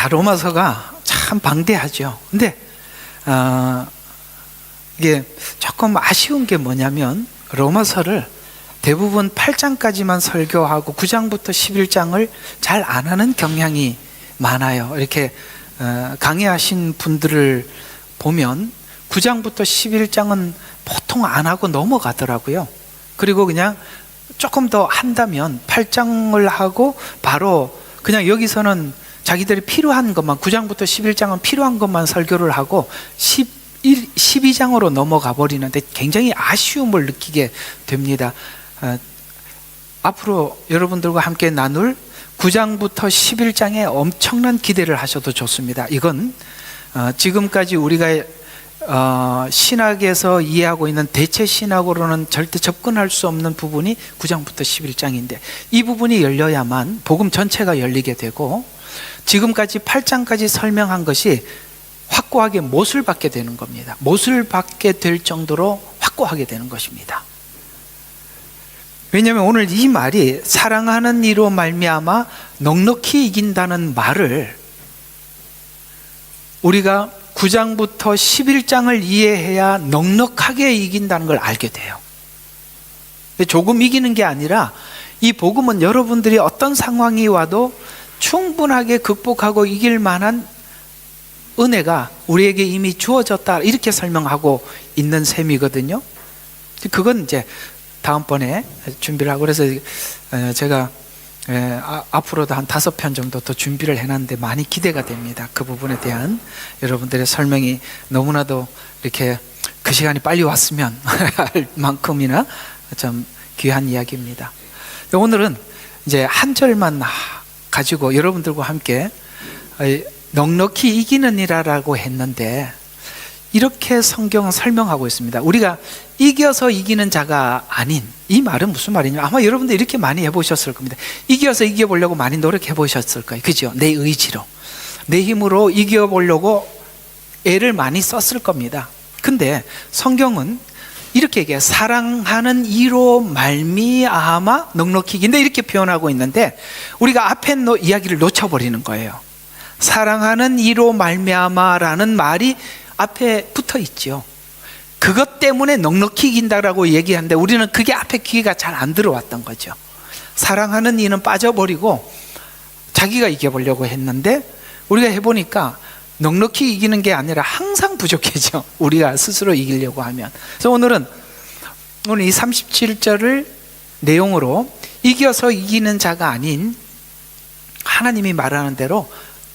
로마서가 참 방대하죠. 근데 이게 조금 아쉬운 게 뭐냐면 로마서를 대부분 8장까지만 설교하고 9장부터 11장을 잘 안 하는 경향이 많아요. 이렇게 강의하신 분들을 보면 9장부터 11장은 보통 안 하고 넘어가더라고요. 그리고 그냥 조금 더 한다면 8장을 하고 바로 그냥 여기서는 자기들이 필요한 것만, 9장부터 11장은 필요한 것만 설교를 하고 12장으로 넘어가 버리는데 굉장히 아쉬움을 느끼게 됩니다. 앞으로 여러분들과 함께 나눌 9장부터 11장에 엄청난 기대를 하셔도 좋습니다. 이건 지금까지 우리가 신학에서 이해하고 있는 대체 신학으로는 절대 접근할 수 없는 부분이 9장부터 11장인데 이 부분이 열려야만 복음 전체가 열리게 되고 지금까지 8장까지 설명한 것이 확고하게 못을 받게 되는 겁니다. 못을 받게 될 정도로 확고하게 되는 것입니다. 왜냐하면 오늘 이 말이 사랑하는 이로 말미암아 넉넉히 이긴다는 말을 우리가 9장부터 11장을 이해해야 넉넉하게 이긴다는 걸 알게 돼요. 조금 이기는 게 아니라 이 복음은 여러분들이 어떤 상황이 와도 충분하게 극복하고 이길 만한 은혜가 우리에게 이미 주어졌다, 이렇게 설명하고 있는 셈이거든요. 그건 이제 다음번에 준비를 하고, 그래서 제가 앞으로도 한 5편 정도 더 준비를 해놨는데 많이 기대가 됩니다. 그 부분에 대한 여러분들의 설명이 너무나도 이렇게 그 시간이 빨리 왔으면 할 만큼이나 참 귀한 이야기입니다. 오늘은 이제 한 절만 가지고 여러분들과 함께 넉넉히 이기는 이라라고 했는데 이렇게 성경은 설명하고 있습니다. 우리가 이겨서 이기는 자가 아닌, 이 말은 무슨 말이냐, 아마 여러분들 이렇게 많이 해보셨을 겁니다. 이겨서 이겨보려고 많이 노력해 보셨을 거예요. 그죠? 내 의지로, 내 힘으로 이겨보려고 애를 많이 썼을 겁니다. 근데 성경은 이렇게 얘기해요. 사랑하는 이로 말미암아 넉넉히 이긴다, 이렇게 표현하고 있는데 우리가 앞에 이야기를 놓쳐버리는 거예요. 사랑하는 이로 말미암아라는 말이 앞에 붙어 있죠. 그것 때문에 넉넉히 이긴다라고 얘기하는데 우리는 그게 앞에 귀가 잘 안 들어왔던 거죠. 사랑하는 이는 빠져버리고 자기가 이겨보려고 했는데 우리가 해보니까 넉넉히 이기는 게 아니라 항상 부족해져, 우리가 스스로 이기려고 하면. 그래서 오늘 이 37절을 내용으로 이겨서 이기는 자가 아닌 하나님이 말하는 대로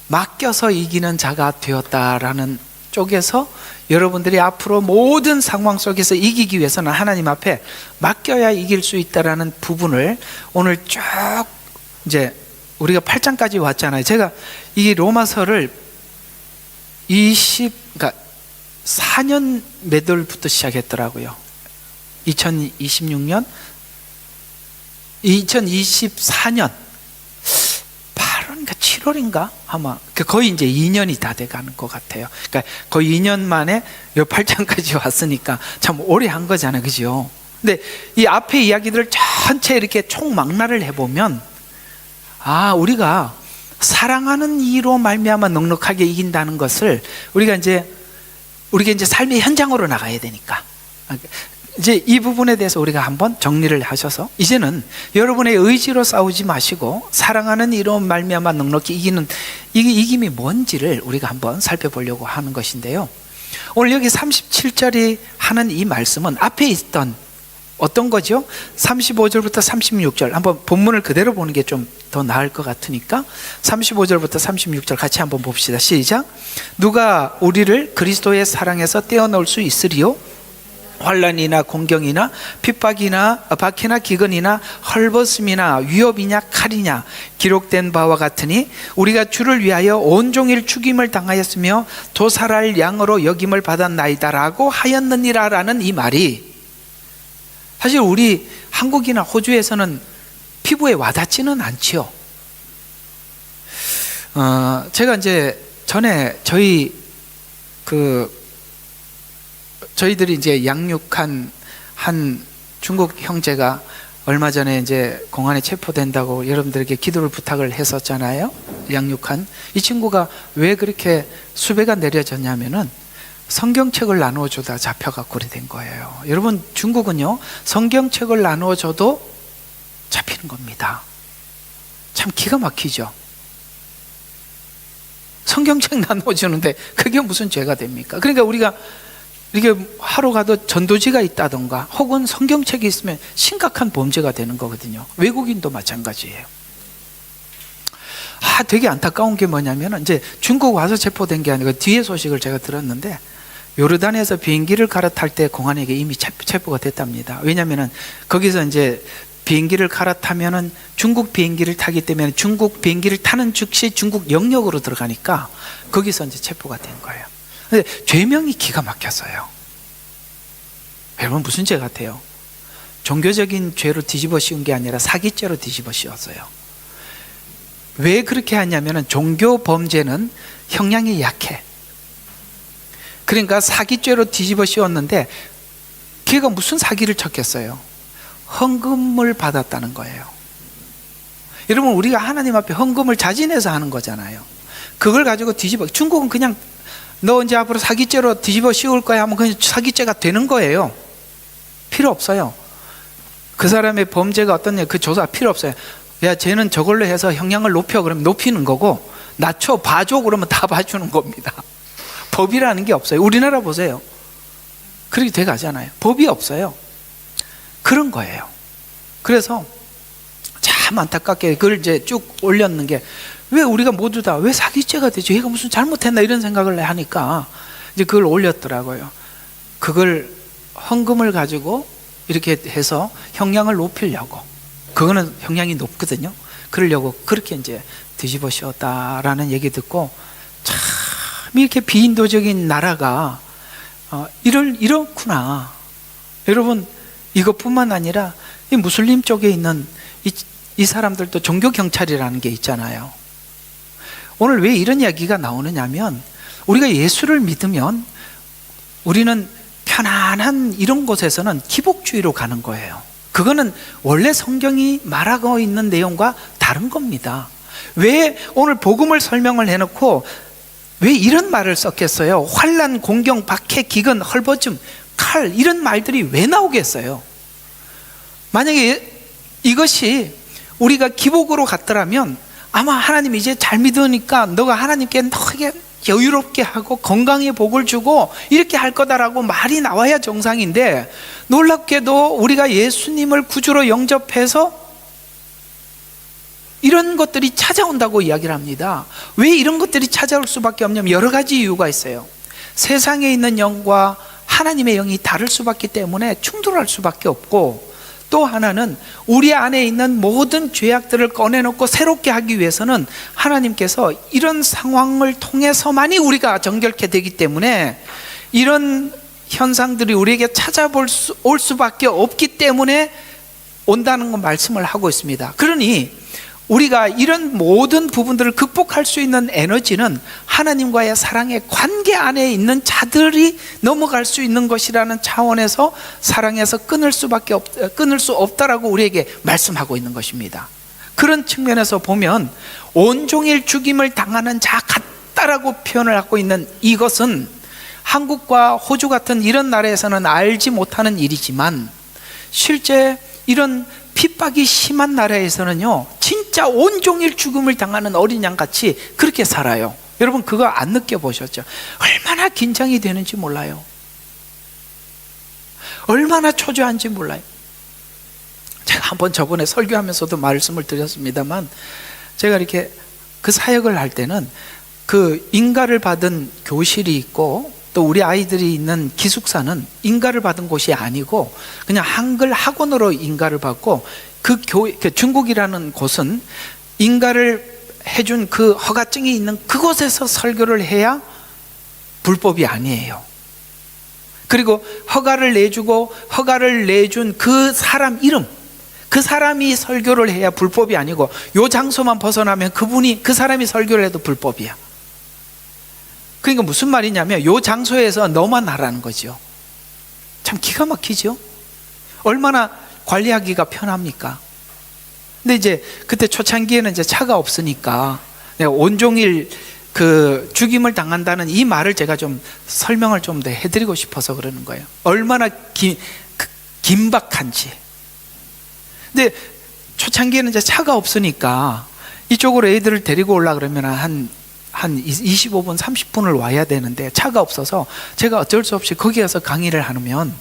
맡겨서 이기는 자가 되었다라는 쪽에서 여러분들이 앞으로 모든 상황 속에서 이기기 위해서는 하나님 앞에 맡겨야 이길 수 있다라는 부분을 오늘 쭉 이제 우리가 8장까지 왔잖아요. 제가 이 로마서를 4년 몇 월부터 시작했더라고요. 2024년 8월인가 7월인가 아마 거의 이제 2년이 다 돼가는 것 같아요. 그러니까 거의 2년 만에 이 8장까지 왔으니까 참 오래 한 거잖아요, 그죠? 근데 이 앞에 이야기들을 전체 이렇게 총망라를 해보면 우리가 사랑하는 이로 말미암아 넉넉하게 이긴다는 것을 우리가 이제 삶의 현장으로 나가야 되니까 이제 이 부분에 대해서 우리가 한번 정리를 하셔서 이제는 여러분의 의지로 싸우지 마시고 사랑하는 이로 말미암아 넉넉히 이기는 이김이 뭔지를 우리가 한번 살펴보려고 하는 것인데요. 오늘 여기 37절이 하는 이 말씀은 앞에 있던 어떤 거죠? 35절부터 36절 한번 본문을 그대로 보는 게 좀 더 나을 것 같으니까 35절부터 36절 같이 한번 봅시다. 시작. 누가 우리를 그리스도의 사랑에서 떼어놓을 수 있으리요? 환난이나 공경이나 핍박이나 박해나 기근이나 헐벗음이나 위협이냐 칼이냐, 기록된 바와 같으니 우리가 주를 위하여 온종일 죽임을 당하였으며 도살할 양으로 여김을 받았나이다라고 하였느니라라는 이 말이 사실 우리 한국이나 호주에서는 피부에 와닿지는 않지요. 제가 이제 전에 저희들이 이제 양육한 한 중국 형제가 얼마 전에 이제 공안에 체포된다고 여러분들에게 기도를 부탁을 했었잖아요. 양육한 이 친구가 왜 그렇게 수배가 내려졌냐면은 성경책을 나누어주다 잡혀갖고 그래 된 거예요. 여러분, 중국은요 성경책을 나누어줘도 잡히는 겁니다. 참 기가 막히죠. 성경책 나누어주는데 그게 무슨 죄가 됩니까? 그러니까 우리가 이렇게 하러 가도 전도지가 있다던가 혹은 성경책이 있으면 심각한 범죄가 되는 거거든요. 외국인도 마찬가지예요. 되게 안타까운 게 뭐냐면 이제 중국 와서 체포된 게 아니고 뒤에 소식을 제가 들었는데 요르단에서 비행기를 갈아탈 때 공안에게 이미 체포가 됐답니다. 왜냐하면 거기서 이제 비행기를 갈아타면은 중국 비행기를 타기 때문에 중국 비행기를 타는 즉시 중국 영역으로 들어가니까 거기서 이제 체포가 된 거예요. 근데 죄명이 기가 막혔어요. 여러분, 무슨 죄 같아요? 종교적인 죄로 뒤집어 씌운 게 아니라 사기죄로 뒤집어 씌웠어요. 왜 그렇게 하냐면은 종교 범죄는 형량이 약해. 그러니까 사기죄로 뒤집어 씌웠는데 걔가 무슨 사기를 쳤겠어요? 헌금을 받았다는 거예요. 여러분, 우리가 하나님 앞에 헌금을 자진해서 하는 거잖아요. 그걸 가지고 중국은 그냥 너 이제 앞으로 사기죄로 뒤집어 씌울 거야 하면 그냥 사기죄가 되는 거예요. 필요 없어요. 그 사람의 범죄가 어떠냐 그 조사 필요 없어요. 야, 쟤는 저걸로 해서 형량을 높여 그러면 높이는 거고, 낮춰 봐줘 그러면 다 봐주는 겁니다. 법이라는 게 없어요. 우리나라 보세요. 그렇게 돼 가잖아요. 법이 없어요. 그런 거예요. 그래서 참 안타깝게 그걸 이제 쭉 올렸는 게, 왜 우리가 모두 다 왜 사기죄가 되지? 얘가 무슨 잘못했나 이런 생각을 하니까 이제 그걸 올렸더라고요. 그걸 헌금을 가지고 이렇게 해서 형량을 높이려고, 그거는 형량이 높거든요. 그러려고 그렇게 이제 뒤집어 씌웠다라는 얘기 듣고, 참 이렇게 비인도적인 나라가 이렇구나. 여러분, 이것뿐만 아니라 이 무슬림 쪽에 있는 이 사람들도 종교경찰이라는 게 있잖아요. 오늘 왜 이런 이야기가 나오느냐면, 우리가 예수를 믿으면 우리는 편안한 이런 곳에서는 기복주의로 가는 거예요. 그거는 원래 성경이 말하고 있는 내용과 다른 겁니다. 왜 오늘 복음을 설명을 해놓고 왜 이런 말을 썼겠어요? 환난, 공경, 박해, 기근, 헐벗음, 칼, 이런 말들이 왜 나오겠어요? 만약에 이것이 우리가 기복으로 갔더라면 아마 하나님이 이제 잘 믿으니까 너가 하나님께 너에게 여유롭게 하고 건강에 복을 주고 이렇게 할 거다라고 말이 나와야 정상인데, 놀랍게도 우리가 예수님을 구주로 영접해서 이런 것들이 찾아온다고 이야기를 합니다. 왜 이런 것들이 찾아올 수밖에 없냐면 여러 가지 이유가 있어요. 세상에 있는 영과 하나님의 영이 다를 수밖에 때문에 충돌할 수밖에 없고, 또 하나는 우리 안에 있는 모든 죄악들을 꺼내놓고 새롭게 하기 위해서는 하나님께서 이런 상황을 통해서만이 우리가 정결케 되기 때문에 이런 현상들이 우리에게 올 수밖에 없기 때문에 온다는 거 말씀을 하고 있습니다. 그러니 우리가 이런 모든 부분들을 극복할 수 있는 에너지는 하나님과의 사랑의 관계 안에 있는 자들이 넘어갈 수 있는 것이라는 차원에서 사랑에서 끊을 수 없다라고 우리에게 말씀하고 있는 것입니다. 그런 측면에서 보면 온종일 죽임을 당하는 자 같다라고 표현을 하고 있는 이것은 한국과 호주 같은 이런 나라에서는 알지 못하는 일이지만, 실제 이런 핍박이 심한 나라에서는요 진짜 온종일 죽음을 당하는 어린 양같이 그렇게 살아요. 여러분, 그거 안 느껴보셨죠? 얼마나 긴장이 되는지 몰라요. 얼마나 초조한지 몰라요. 제가 한번 저번에 설교하면서도 말씀을 드렸습니다만, 제가 이렇게 그 사역을 할 때는 그 인가를 받은 교실이 있고, 또 우리 아이들이 있는 기숙사는 인가를 받은 곳이 아니고 그냥 한글 학원으로 인가를 받고, 그 중국이라는 곳은 인가를 해준 그 허가증이 있는 그곳에서 설교를 해야 불법이 아니에요. 그리고 허가를 내준 그 사람 이름, 그 사람이 설교를 해야 불법이 아니고, 요 장소만 벗어나면 그 사람이 설교를 해도 불법이야. 그러니까 무슨 말이냐면 요 장소에서 너만 하라는 거죠. 참 기가 막히죠. 얼마나 관리하기가 편합니까? 근데 이제 그때 초창기에는 이제 차가 없으니까 내가 온종일 그 죽임을 당한다는 이 말을 제가 좀 설명을 좀 더 해드리고 싶어서 그러는 거예요. 얼마나 긴박한지. 근데 초창기에는 이제 차가 없으니까 이쪽으로 애들을 데리고 올라 그러면 한 25분, 30분을 와야 되는데 차가 없어서 제가 어쩔 수 없이 거기 가서 강의를 하면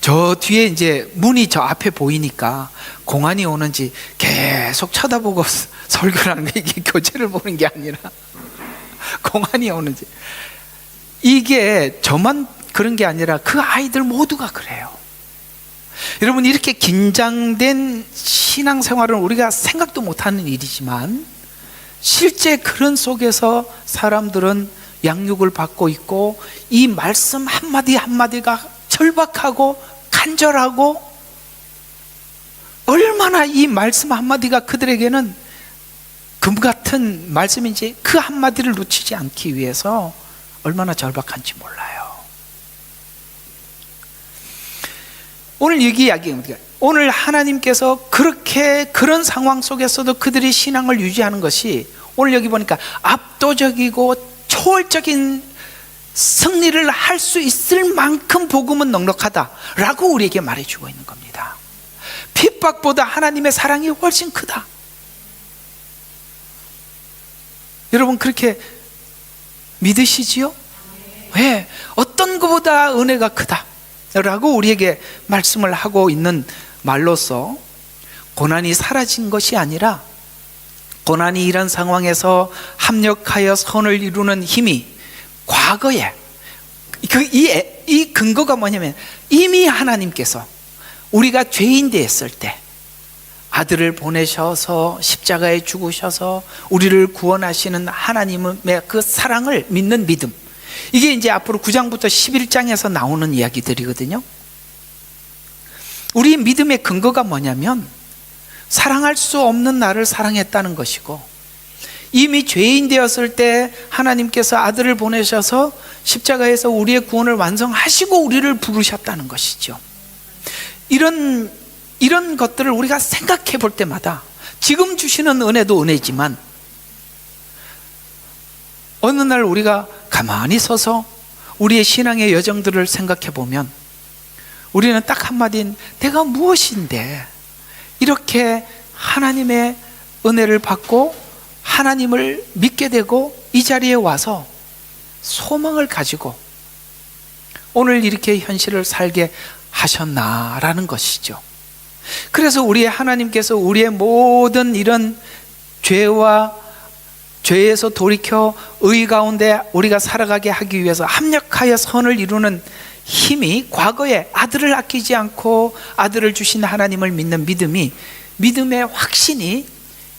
저 뒤에 이제 문이 저 앞에 보이니까 공안이 오는지 계속 쳐다보고 설교를 하는 게, 이게 교재를 보는 게 아니라 공안이 오는지. 이게 저만 그런 게 아니라 그 아이들 모두가 그래요. 여러분, 이렇게 긴장된 신앙생활은 우리가 생각도 못하는 일이지만 실제 그런 속에서 사람들은 양육을 받고 있고 이 말씀 한마디 한마디가 절박하고 간절하고, 얼마나 이 말씀 한마디가 그들에게는 금 같은 말씀인지 그 한마디를 놓치지 않기 위해서 얼마나 절박한지 몰라요. 오늘 여기 이야기입니다. 오늘 하나님께서 그런 상황 속에서도 그들이 신앙을 유지하는 것이 오늘 여기 보니까 압도적이고 초월적인 승리를 할 수 있을 만큼 복음은 넉넉하다라고 우리에게 말해주고 있는 겁니다. 핍박보다 하나님의 사랑이 훨씬 크다. 여러분, 그렇게 믿으시지요? 네, 어떤 것보다 은혜가 크다 라고 우리에게 말씀을 하고 있는 말로서, 고난이 사라진 것이 아니라 고난이 이런 상황에서 합력하여 선을 이루는 힘이 과거에 이 근거가 뭐냐면, 이미 하나님께서 우리가 죄인 되었을 때 아들을 보내셔서 십자가에 죽으셔서 우리를 구원하시는 하나님의 그 사랑을 믿는 믿음, 이게 이제 앞으로 9장부터 11장에서 나오는 이야기들이거든요. 우리 믿음의 근거가 뭐냐면, 사랑할 수 없는 나를 사랑했다는 것이고, 이미 죄인 되었을 때 하나님께서 아들을 보내셔서 십자가에서 우리의 구원을 완성하시고 우리를 부르셨다는 것이죠. 이런 것들을 우리가 생각해 볼 때마다 지금 주시는 은혜도 은혜지만, 어느 날 우리가 가만히 서서 우리의 신앙의 여정들을 생각해 보면 우리는 딱 한마디인, 내가 무엇인데 이렇게 하나님의 은혜를 받고 하나님을 믿게 되고 이 자리에 와서 소망을 가지고 오늘 이렇게 현실을 살게 하셨나라는 것이죠. 그래서 우리의 하나님께서 우리의 모든 이런 죄에서 돌이켜 의 가운데 우리가 살아가게 하기 위해서 합력하여 선을 이루는 힘이, 과거에 아들을 아끼지 않고 아들을 주신 하나님을 믿는 믿음의 확신이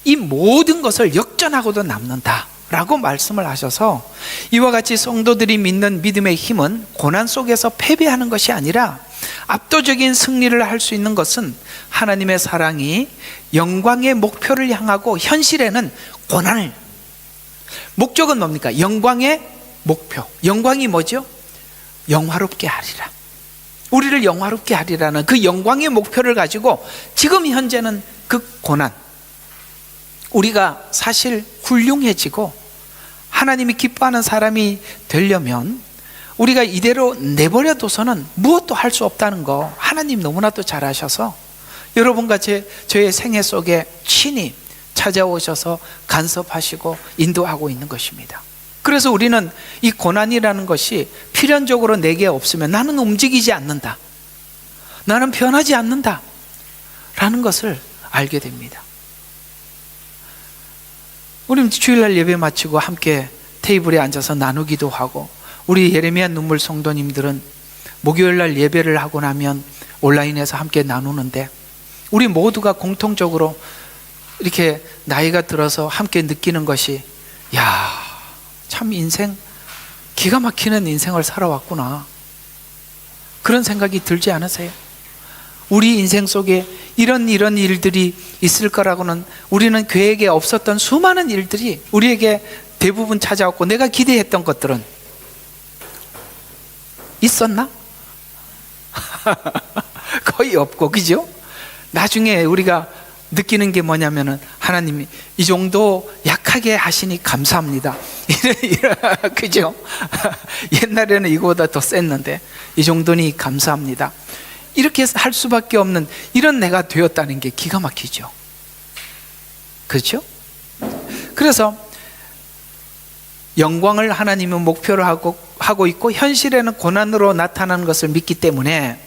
이 모든 것을 역전하고도 남는다 라고 말씀을 하셔서, 이와 같이 성도들이 믿는 믿음의 힘은 고난 속에서 패배하는 것이 아니라 압도적인 승리를 할 수 있는 것은 하나님의 사랑이 영광의 목표를 향하고, 현실에는 고난을, 목적은 뭡니까? 영광의 목표. 영광이 뭐죠? 영화롭게 하리라. 우리를 영화롭게 하리라는 그 영광의 목표를 가지고 지금 현재는 그 고난, 우리가 사실 훌륭해지고 하나님이 기뻐하는 사람이 되려면 우리가 이대로 내버려둬서는 무엇도 할 수 없다는 거 하나님 너무나도 잘 아셔서 여러분과 저의 생애 속에 친히 찾아오셔서 간섭하시고 인도하고 있는 것입니다. 그래서 우리는 이 고난이라는 것이 필연적으로 내게 없으면 나는 움직이지 않는다, 나는 변하지 않는다 라는 것을 알게 됩니다. 우리는 주일날 예배 마치고 함께 테이블에 앉아서 나누기도 하고, 우리 예레미야 눈물 성도님들은 목요일날 예배를 하고 나면 온라인에서 함께 나누는데, 우리 모두가 공통적으로 이렇게 나이가 들어서 함께 느끼는 것이, 야, 참 인생 기가 막히는 인생을 살아왔구나, 그런 생각이 들지 않으세요? 우리 인생 속에 이런 일들이 있을 거라고는 우리는 계획에 없었던 수많은 일들이 우리에게 대부분 찾아왔고, 내가 기대했던 것들은 있었나? 거의 없고, 그죠? 나중에 우리가 느끼는 게 뭐냐면은 하나님이 이 정도 약하게 하시니 감사합니다. 그죠? 옛날에는 이거보다 더 셌는데 이 정도니 감사합니다. 이렇게 할 수밖에 없는 이런 내가 되었다는 게 기가 막히죠. 그렇죠? 그래서 영광을 하나님은 목표로 하고 있고 현실에는 고난으로 나타나는 것을 믿기 때문에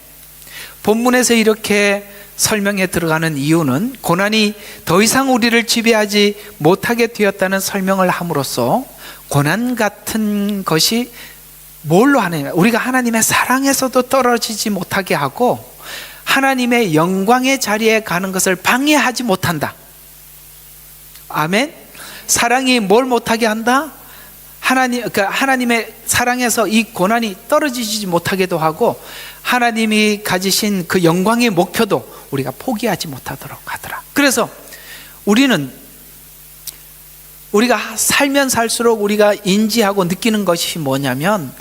본문에서 이렇게 설명에 들어가는 이유는 고난이 더 이상 우리를 지배하지 못하게 되었다는 설명을 함으로써 고난 같은 것이 뭘로 하느냐, 우리가 하나님의 사랑에서도 떨어지지 못하게 하고 하나님의 영광의 자리에 가는 것을 방해하지 못한다. 아멘. 사랑이 뭘 못하게 한다? 하나님의 사랑에서 이 고난이 떨어지지 못하게도 하고 하나님이 가지신 그 영광의 목표도 우리가 포기하지 못하도록 하더라. 그래서 우리가 살면 살수록 우리가 인지하고 느끼는 것이 뭐냐면,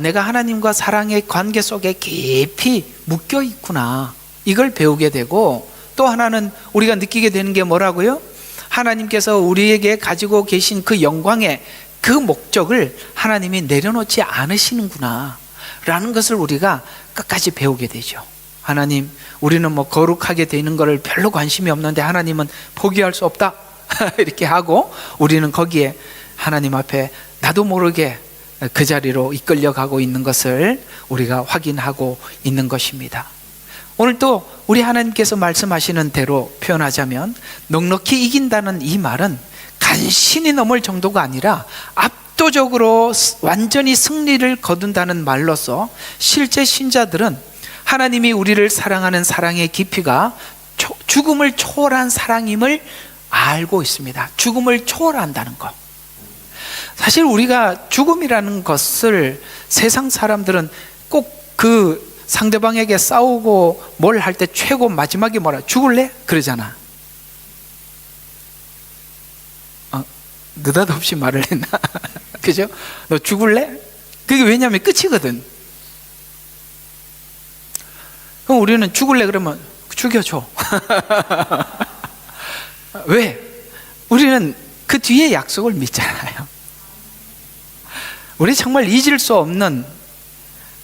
내가 하나님과 사랑의 관계 속에 깊이 묶여 있구나, 이걸 배우게 되고, 또 하나는 우리가 느끼게 되는 게 뭐라고요? 하나님께서 우리에게 가지고 계신 그 영광의 그 목적을 하나님이 내려놓지 않으시는구나 라는 것을 우리가 끝까지 배우게 되죠. 하나님, 우리는 뭐 거룩하게 되는 것을 별로 관심이 없는데 하나님은 포기할 수 없다 이렇게 하고 우리는 거기에 하나님 앞에 나도 모르게 그 자리로 이끌려가고 있는 것을 우리가 확인하고 있는 것입니다. 오늘 또 우리 하나님께서 말씀하시는 대로 표현하자면 넉넉히 이긴다는 이 말은 간신히 넘을 정도가 아니라 압도적으로 완전히 승리를 거둔다는 말로서 실제 신자들은 하나님이 우리를 사랑하는 사랑의 깊이가 죽음을 초월한 사랑임을 알고 있습니다. 죽음을 초월한다는 것. 사실 우리가 죽음이라는 것을 세상 사람들은 꼭 그 상대방에게 싸우고 뭘 할 때 최고 마지막에 뭐라, 죽을래? 그러잖아. 느닷없이 말을 했나? 그죠? 너 죽을래? 그게 왜냐면 끝이거든. 그럼 우리는 죽을래 그러면 죽여줘. 왜? 우리는 그 뒤에 약속을 믿잖아요. 우리 정말 잊을 수 없는,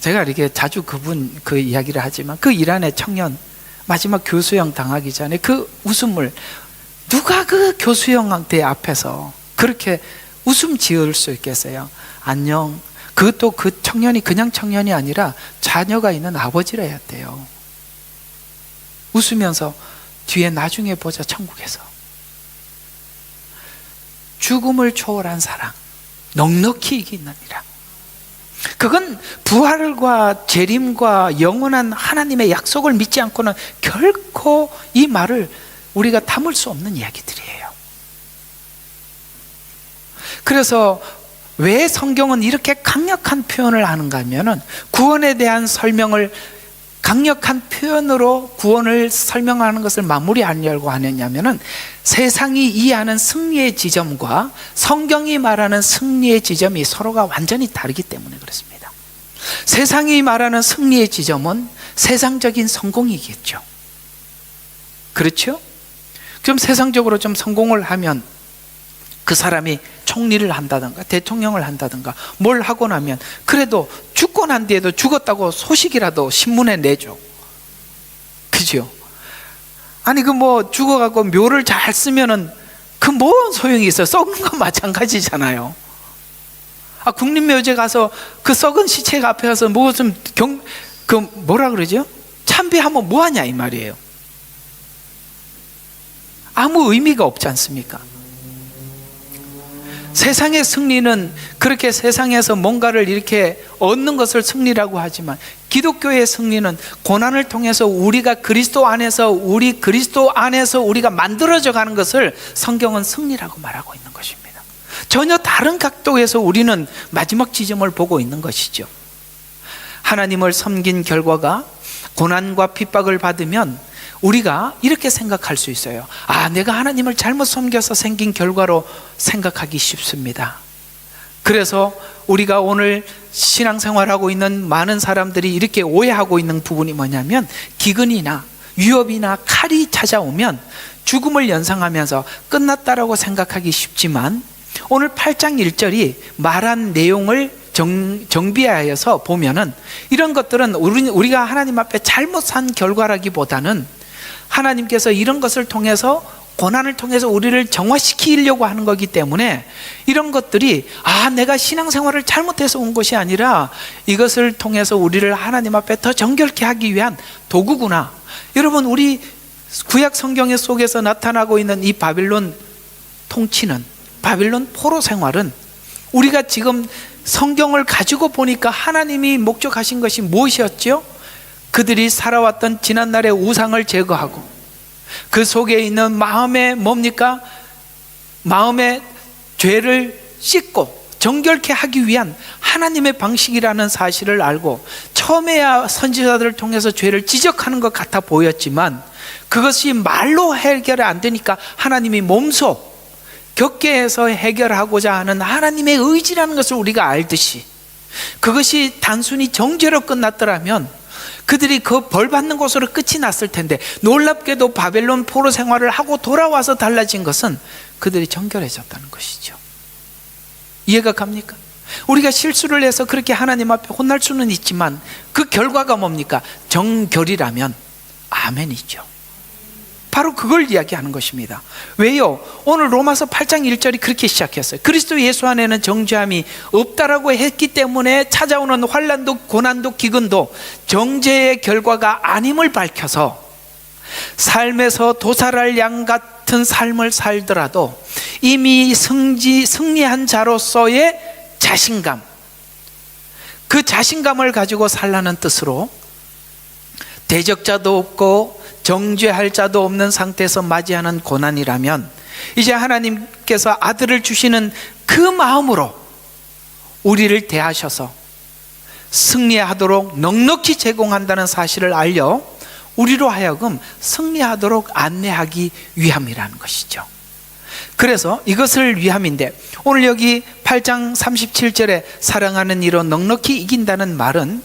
제가 이렇게 자주 그 이야기를 하지만 그 이란의 청년 마지막 교수형 당하기 전에 그 웃음을, 누가 그 교수형한테 앞에서 그렇게 웃음 지을 수 있겠어요? 안녕. 그것도 그 청년이 그냥 청년이 아니라 자녀가 있는 아버지라 했대요. 웃으면서 뒤에 나중에 보자 천국에서. 죽음을 초월한 사랑, 넉넉히 이기느니라. 그건 부활과 재림과 영원한 하나님의 약속을 믿지 않고는 결코 이 말을 우리가 담을 수 없는 이야기들이에요. 그래서 왜 성경은 이렇게 강력한 표현을 하는가 하면은 구원에 대한 설명을 강력한 표현으로 구원을 설명하는 것을 마무리하려고 하느냐면은 세상이 이해하는 승리의 지점과 성경이 말하는 승리의 지점이 서로가 완전히 다르기 때문에 그렇습니다. 세상이 말하는 승리의 지점은 세상적인 성공이겠죠. 그렇죠? 그럼 세상적으로 좀 성공을 하면 그 사람이 총리를 한다든가 대통령을 한다든가 뭘 하고 나면 그래도 죽고 난 뒤에도 죽었다고 소식이라도 신문에 내죠. 그죠? 아니 그 뭐 죽어갖고 묘를 잘 쓰면은 그 뭔 소용이 있어요? 썩은 건 마찬가지잖아요. 국립묘지에 가서 그 썩은 시체 앞에 가서 무슨 그 뭐라 그러죠? 참배하면 뭐하냐 이 말이에요. 아무 의미가 없지 않습니까? 세상의 승리는 그렇게 세상에서 뭔가를 이렇게 얻는 것을 승리라고 하지만 기독교의 승리는 고난을 통해서 우리가 그리스도 안에서 우리가 만들어져 가는 것을 성경은 승리라고 말하고 있는 것입니다. 전혀 다른 각도에서 우리는 마지막 지점을 보고 있는 것이죠. 하나님을 섬긴 결과가 고난과 핍박을 받으면 우리가 이렇게 생각할 수 있어요. 내가 하나님을 잘못 섬겨서 생긴 결과로 생각하기 쉽습니다. 그래서 우리가 오늘 신앙생활하고 있는 많은 사람들이 이렇게 오해하고 있는 부분이 뭐냐면, 기근이나 위협이나 칼이 찾아오면 죽음을 연상하면서 끝났다라고 생각하기 쉽지만, 오늘 8장 1절이 말한 내용을 정비하여서 보면은 이런 것들은 우리가 하나님 앞에 잘못 산 결과라기보다는 하나님께서 이런 것을 통해서, 고난을 통해서 우리를 정화시키려고 하는 거기 때문에, 이런 것들이 내가 신앙생활을 잘못해서 온 것이 아니라 이것을 통해서 우리를 하나님 앞에 더 정결케 하기 위한 도구구나. 여러분, 우리 구약 성경 속에서 나타나고 있는 이 바빌론 통치는, 바빌론 포로 생활은, 우리가 지금 성경을 가지고 보니까 하나님이 목적하신 것이 무엇이었죠? 그들이 살아왔던 지난날의 우상을 제거하고 그 속에 있는 마음의 뭡니까? 마음의 죄를 씻고 정결케 하기 위한 하나님의 방식이라는 사실을 알고, 처음에야 선지자들을 통해서 죄를 지적하는 것 같아 보였지만 그것이 말로 해결이 안 되니까 하나님이 몸소 격계해서 해결하고자 하는 하나님의 의지라는 것을 우리가 알듯이, 그것이 단순히 정죄로 끝났더라면 그들이 그 벌 받는 것으로 끝이 났을 텐데, 놀랍게도 바벨론 포로 생활을 하고 돌아와서 달라진 것은 그들이 정결해졌다는 것이죠. 이해가 갑니까? 우리가 실수를 해서 그렇게 하나님 앞에 혼날 수는 있지만 그 결과가 뭡니까? 정결이라면 아멘이죠. 바로 그걸 이야기하는 것입니다. 왜요? 오늘 로마서 8장 1절이 그렇게 시작했어요. 그리스도 예수 안에는 정죄함이 없다라고 했기 때문에 찾아오는 환난도 고난도 기근도 정죄의 결과가 아님을 밝혀서, 삶에서 도살할 양 같은 삶을 살더라도 이미 승리한 자로서의 자신감, 그 자신감을 가지고 살라는 뜻으로, 대적자도 없고 정죄할 자도 없는 상태에서 맞이하는 고난이라면, 이제 하나님께서 아들을 주시는 그 마음으로 우리를 대하셔서 승리하도록 넉넉히 제공한다는 사실을 알려 우리로 하여금 승리하도록 안내하기 위함이라는 것이죠. 그래서 이것을 위함인데, 오늘 여기 8장 37절에 사랑하는 이로 넉넉히 이긴다는 말은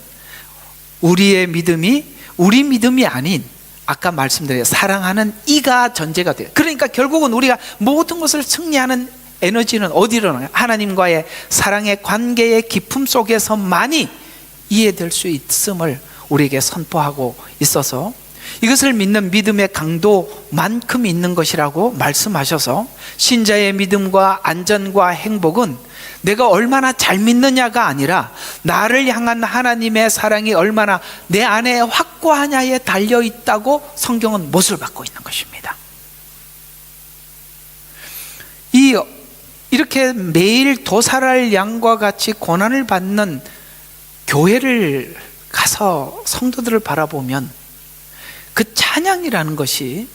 우리의 믿음이 우리 믿음이 아닌, 아까 말씀드린 사랑하는 이가 전제가 돼요. 그러니까 결국은 우리가 모든 것을 승리하는 에너지는 어디로 나요? 하나님과의 사랑의 관계의 깊음 속에서만이 이해될 수 있음을 우리에게 선포하고 있어서, 이것을 믿는 믿음의 강도만큼 있는 것이라고 말씀하셔서, 신자의 믿음과 안전과 행복은 내가 얼마나 잘 믿느냐가 아니라 나를 향한 하나님의 사랑이 얼마나 내 안에 확고하냐에 달려있다고 성경은 못을 받고 있는 것입니다. 이렇게 매일 도살할 양과 같이 고난을 받는 교회를 가서 성도들을 바라보면, 그 찬양이라는 것이,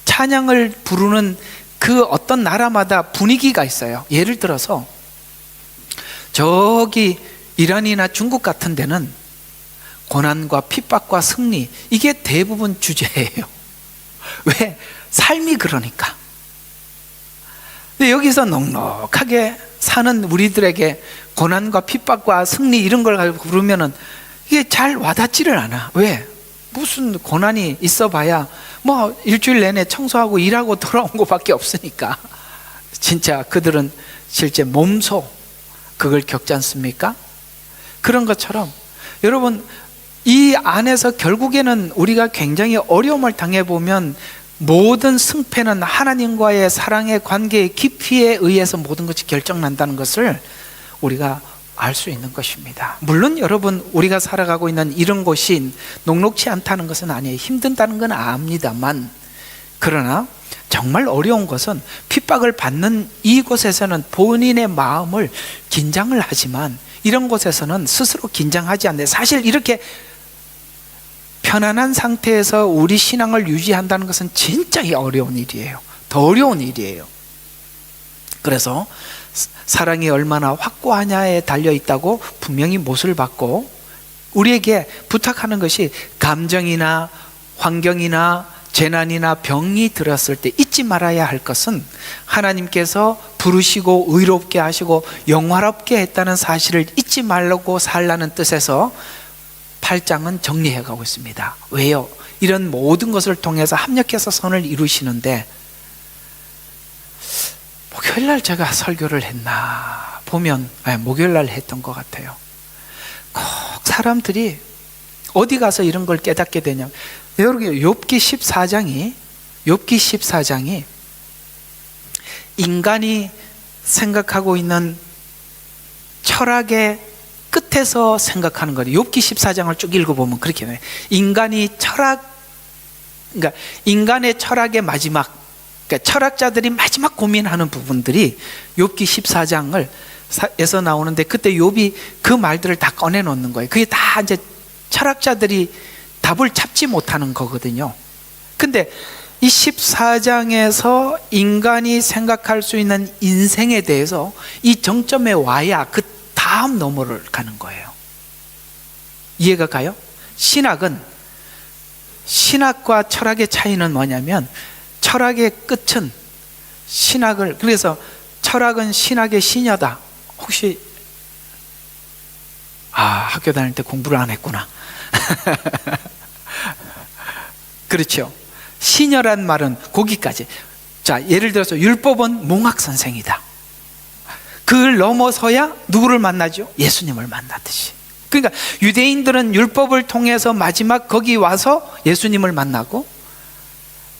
찬양을 부르는 그 어떤 나라마다 분위기가 있어요. 예를 들어서 저기 이란이나 중국 같은 데는 고난과 핍박과 승리, 이게 대부분 주제예요. 왜? 삶이 그러니까. 근데 여기서 넉넉하게 사는 우리들에게 고난과 핍박과 승리 이런 걸 가지고 부르면은 이게 잘 와닿지를 않아. 왜? 무슨 고난이 있어 봐야 뭐 일주일 내내 청소하고 일하고 돌아온 것밖에 없으니까. 진짜 그들은 실제 몸소 그걸 겪지 않습니까? 그런 것처럼 여러분, 이 안에서 결국에는 우리가 굉장히 어려움을 당해보면 모든 승패는 하나님과의 사랑의 관계의 깊이에 의해서 모든 것이 결정난다는 것을 우리가 알 수 있는 것입니다. 물론 여러분, 우리가 살아가고 있는 이런 곳이 녹록지 않다는 것은 아니에요. 힘든다는 건 압니다만, 그러나 정말 어려운 것은 핍박을 받는 이곳에서는 본인의 마음을 긴장을 하지만, 이런 곳에서는 스스로 긴장하지 않는데, 사실 이렇게 편안한 상태에서 우리 신앙을 유지한다는 것은 진짜 어려운 일이에요. 더 어려운 일이에요. 그래서 사랑이 얼마나 확고하냐에 달려있다고 분명히 못을 받고, 우리에게 부탁하는 것이 감정이나 환경이나 재난이나 병이 들었을 때 잊지 말아야 할 것은 하나님께서 부르시고 의롭게 하시고 영화롭게 했다는 사실을 잊지 말고 살라는 뜻에서 8장은 정리해 가고 있습니다. 왜요? 이런 모든 것을 통해서 합력해서 선을 이루시는데, 목요일날 제가 설교를 했나 보면 목요일날 했던 것 같아요. 꼭 사람들이 어디 가서 이런 걸 깨닫게 되냐, 여러분 욥기 14장이 인간이 생각하고 있는 철학의 끝에서 생각하는 거예요. 욥기 14장을 쭉 읽어보면 그렇게 해요. 그러니까 인간의 철학의 마지막, 그러니까 철학자들이 마지막 고민하는 부분들이 욥기 14장을 에서 나오는데, 그때 욥이 그 말들을 다 꺼내 놓는 거예요. 그게 다 이제 철학자들이 답을 찾지 못하는 거거든요. 근데 이 14장에서 인간이 생각할 수 있는 인생에 대해서 이 정점에 와야 그 다음 너머를 가는 거예요. 이해가 가요? 신학과 철학의 차이는 뭐냐면, 철학의 끝은 그래서 철학은 신학의 시녀다. 혹시 학교 다닐 때 공부를 안 했구나. 그렇죠. 시녀란 말은 거기까지. 자, 예를 들어서 율법은 몽학 선생이다. 그걸 넘어서야 누구를 만나죠? 예수님을 만나듯이. 그러니까 유대인들은 율법을 통해서 마지막 거기 와서 예수님을 만나고,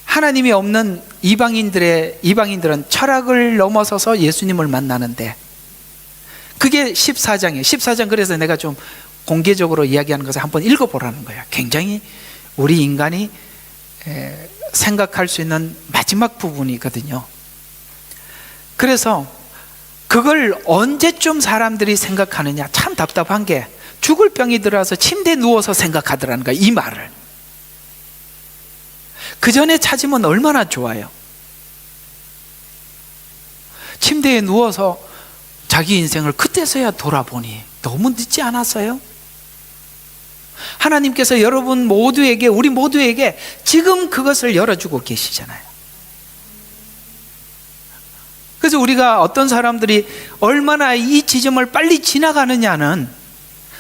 하나님이 없는 이방인들은 철학을 넘어서서 예수님을 만나는데, 그게 14장이에요. 14장, 그래서 내가 좀 공개적으로 이야기하는 것을 한번 읽어보라는 거야. 굉장히 우리 인간이 생각할 수 있는 마지막 부분이거든요. 그래서 그걸 언제쯤 사람들이 생각하느냐, 참 답답한 게, 죽을 병이 들어서 침대에 누워서 생각하더라는 거야, 이 말을. 그 전에 찾으면 얼마나 좋아요. 침대에 누워서 자기 인생을 그때서야 돌아보니 너무 늦지 않았어요? 하나님께서 우리 모두에게 지금 그것을 열어주고 계시잖아요. 그래서 우리가 어떤 사람들이 얼마나 이 지점을 빨리 지나가느냐는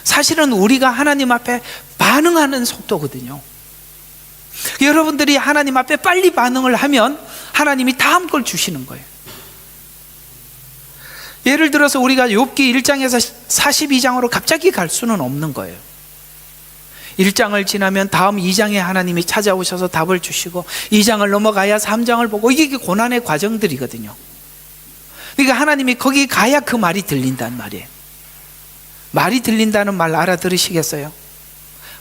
사실은 우리가 하나님 앞에 반응하는 속도거든요. 여러분들이 하나님 앞에 빨리 반응을 하면 하나님이 다음 걸 주시는 거예요. 예를 들어서 우리가 욥기 1장에서 42장으로 갑자기 갈 수는 없는 거예요. 1장을 지나면 다음 2장에 하나님이 찾아오셔서 답을 주시고, 2장을 넘어가야 3장을 보고, 이게 고난의 과정들이거든요. 그러니까 하나님이 거기 가야 그 말이 들린단 말이에요. 말이 들린다는 말 알아들으시겠어요?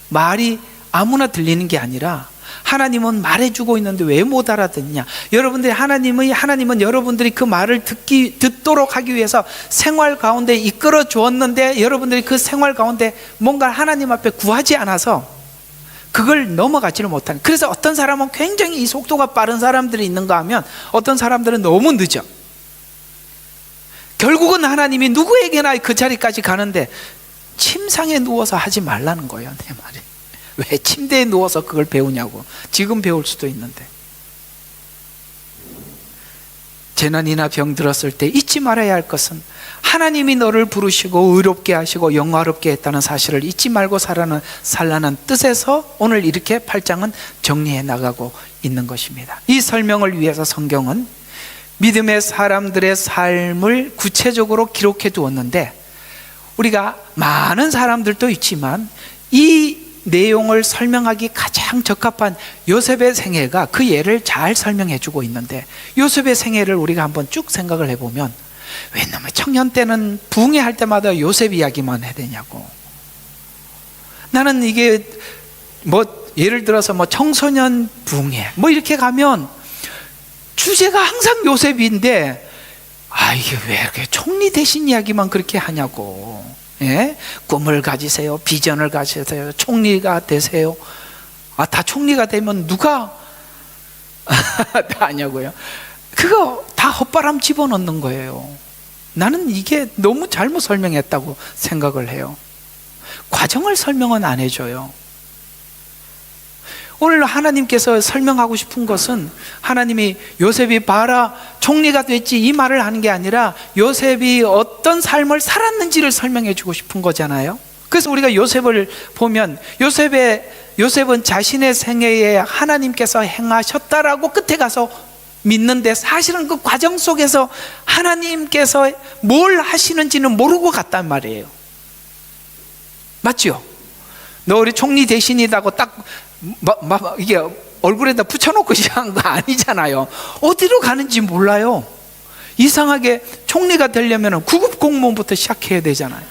말이 아무나 들리는 게 아니라 하나님은 말해주고 있는데 왜 못 알아듣냐? 하나님은 여러분들이 그 말을 듣도록 하기 위해서 생활 가운데 이끌어 주었는데, 여러분들이 그 생활 가운데 뭔가 하나님 앞에 구하지 않아서 그걸 넘어가지를 못하는. 그래서 어떤 사람은 굉장히 이 속도가 빠른 사람들이 있는가 하면, 어떤 사람들은 너무 늦어. 결국은 하나님이 누구에게나 그 자리까지 가는데, 침상에 누워서 하지 말라는 거예요, 내 말이. 왜 침대에 누워서 그걸 배우냐고. 지금 배울 수도 있는데. 재난이나 병 들었을 때 잊지 말아야 할 것은, 하나님이 너를 부르시고 의롭게 하시고 영화롭게 했다는 사실을 잊지 말고 살라는 뜻에서 오늘 이렇게 8장은 정리해 나가고 있는 것입니다. 이 설명을 위해서 성경은 믿음의 사람들의 삶을 구체적으로 기록해 두었는데, 우리가 많은 사람들도 있지만 이 내용을 설명하기 가장 적합한 요셉의 생애가 그 예를 잘 설명해 주고 있는데, 요셉의 생애를 우리가 한번 쭉 생각을 해보면, 왜냐면 청년 때는 부흥회 할 때마다 요셉 이야기만 해야 되냐고. 나는 이게 예를 들어서 청소년 부흥회 이렇게 가면 주제가 항상 요셉인데, 이게 왜 이렇게 총리 대신 이야기만 그렇게 하냐고. 예? 꿈을 가지세요, 비전을 가지세요, 총리가 되세요. 다 총리가 되면 누가 다 하냐고요. 그거 다 헛바람 집어넣는 거예요. 나는 이게 너무 잘못 설명했다고 생각을 해요. 과정을 설명은 안 해줘요. 오늘 하나님께서 설명하고 싶은 것은 하나님이 요셉이 봐라 총리가 됐지 이 말을 하는 게 아니라 요셉이 어떤 삶을 살았는지를 설명해 주고 싶은 거잖아요. 그래서 우리가 요셉을 보면 요셉은 자신의 생애에 하나님께서 행하셨다라고 끝에 가서 믿는데 사실은 그 과정 속에서 하나님께서 뭘 하시는지는 모르고 갔단 말이에요. 맞죠? 너 우리 총리 대신이라고 딱 이게 얼굴에다 붙여놓고 시작한 거 아니잖아요. 어디로 가는지 몰라요. 이상하게 총리가 되려면 구급 공무원부터 시작해야 되잖아요.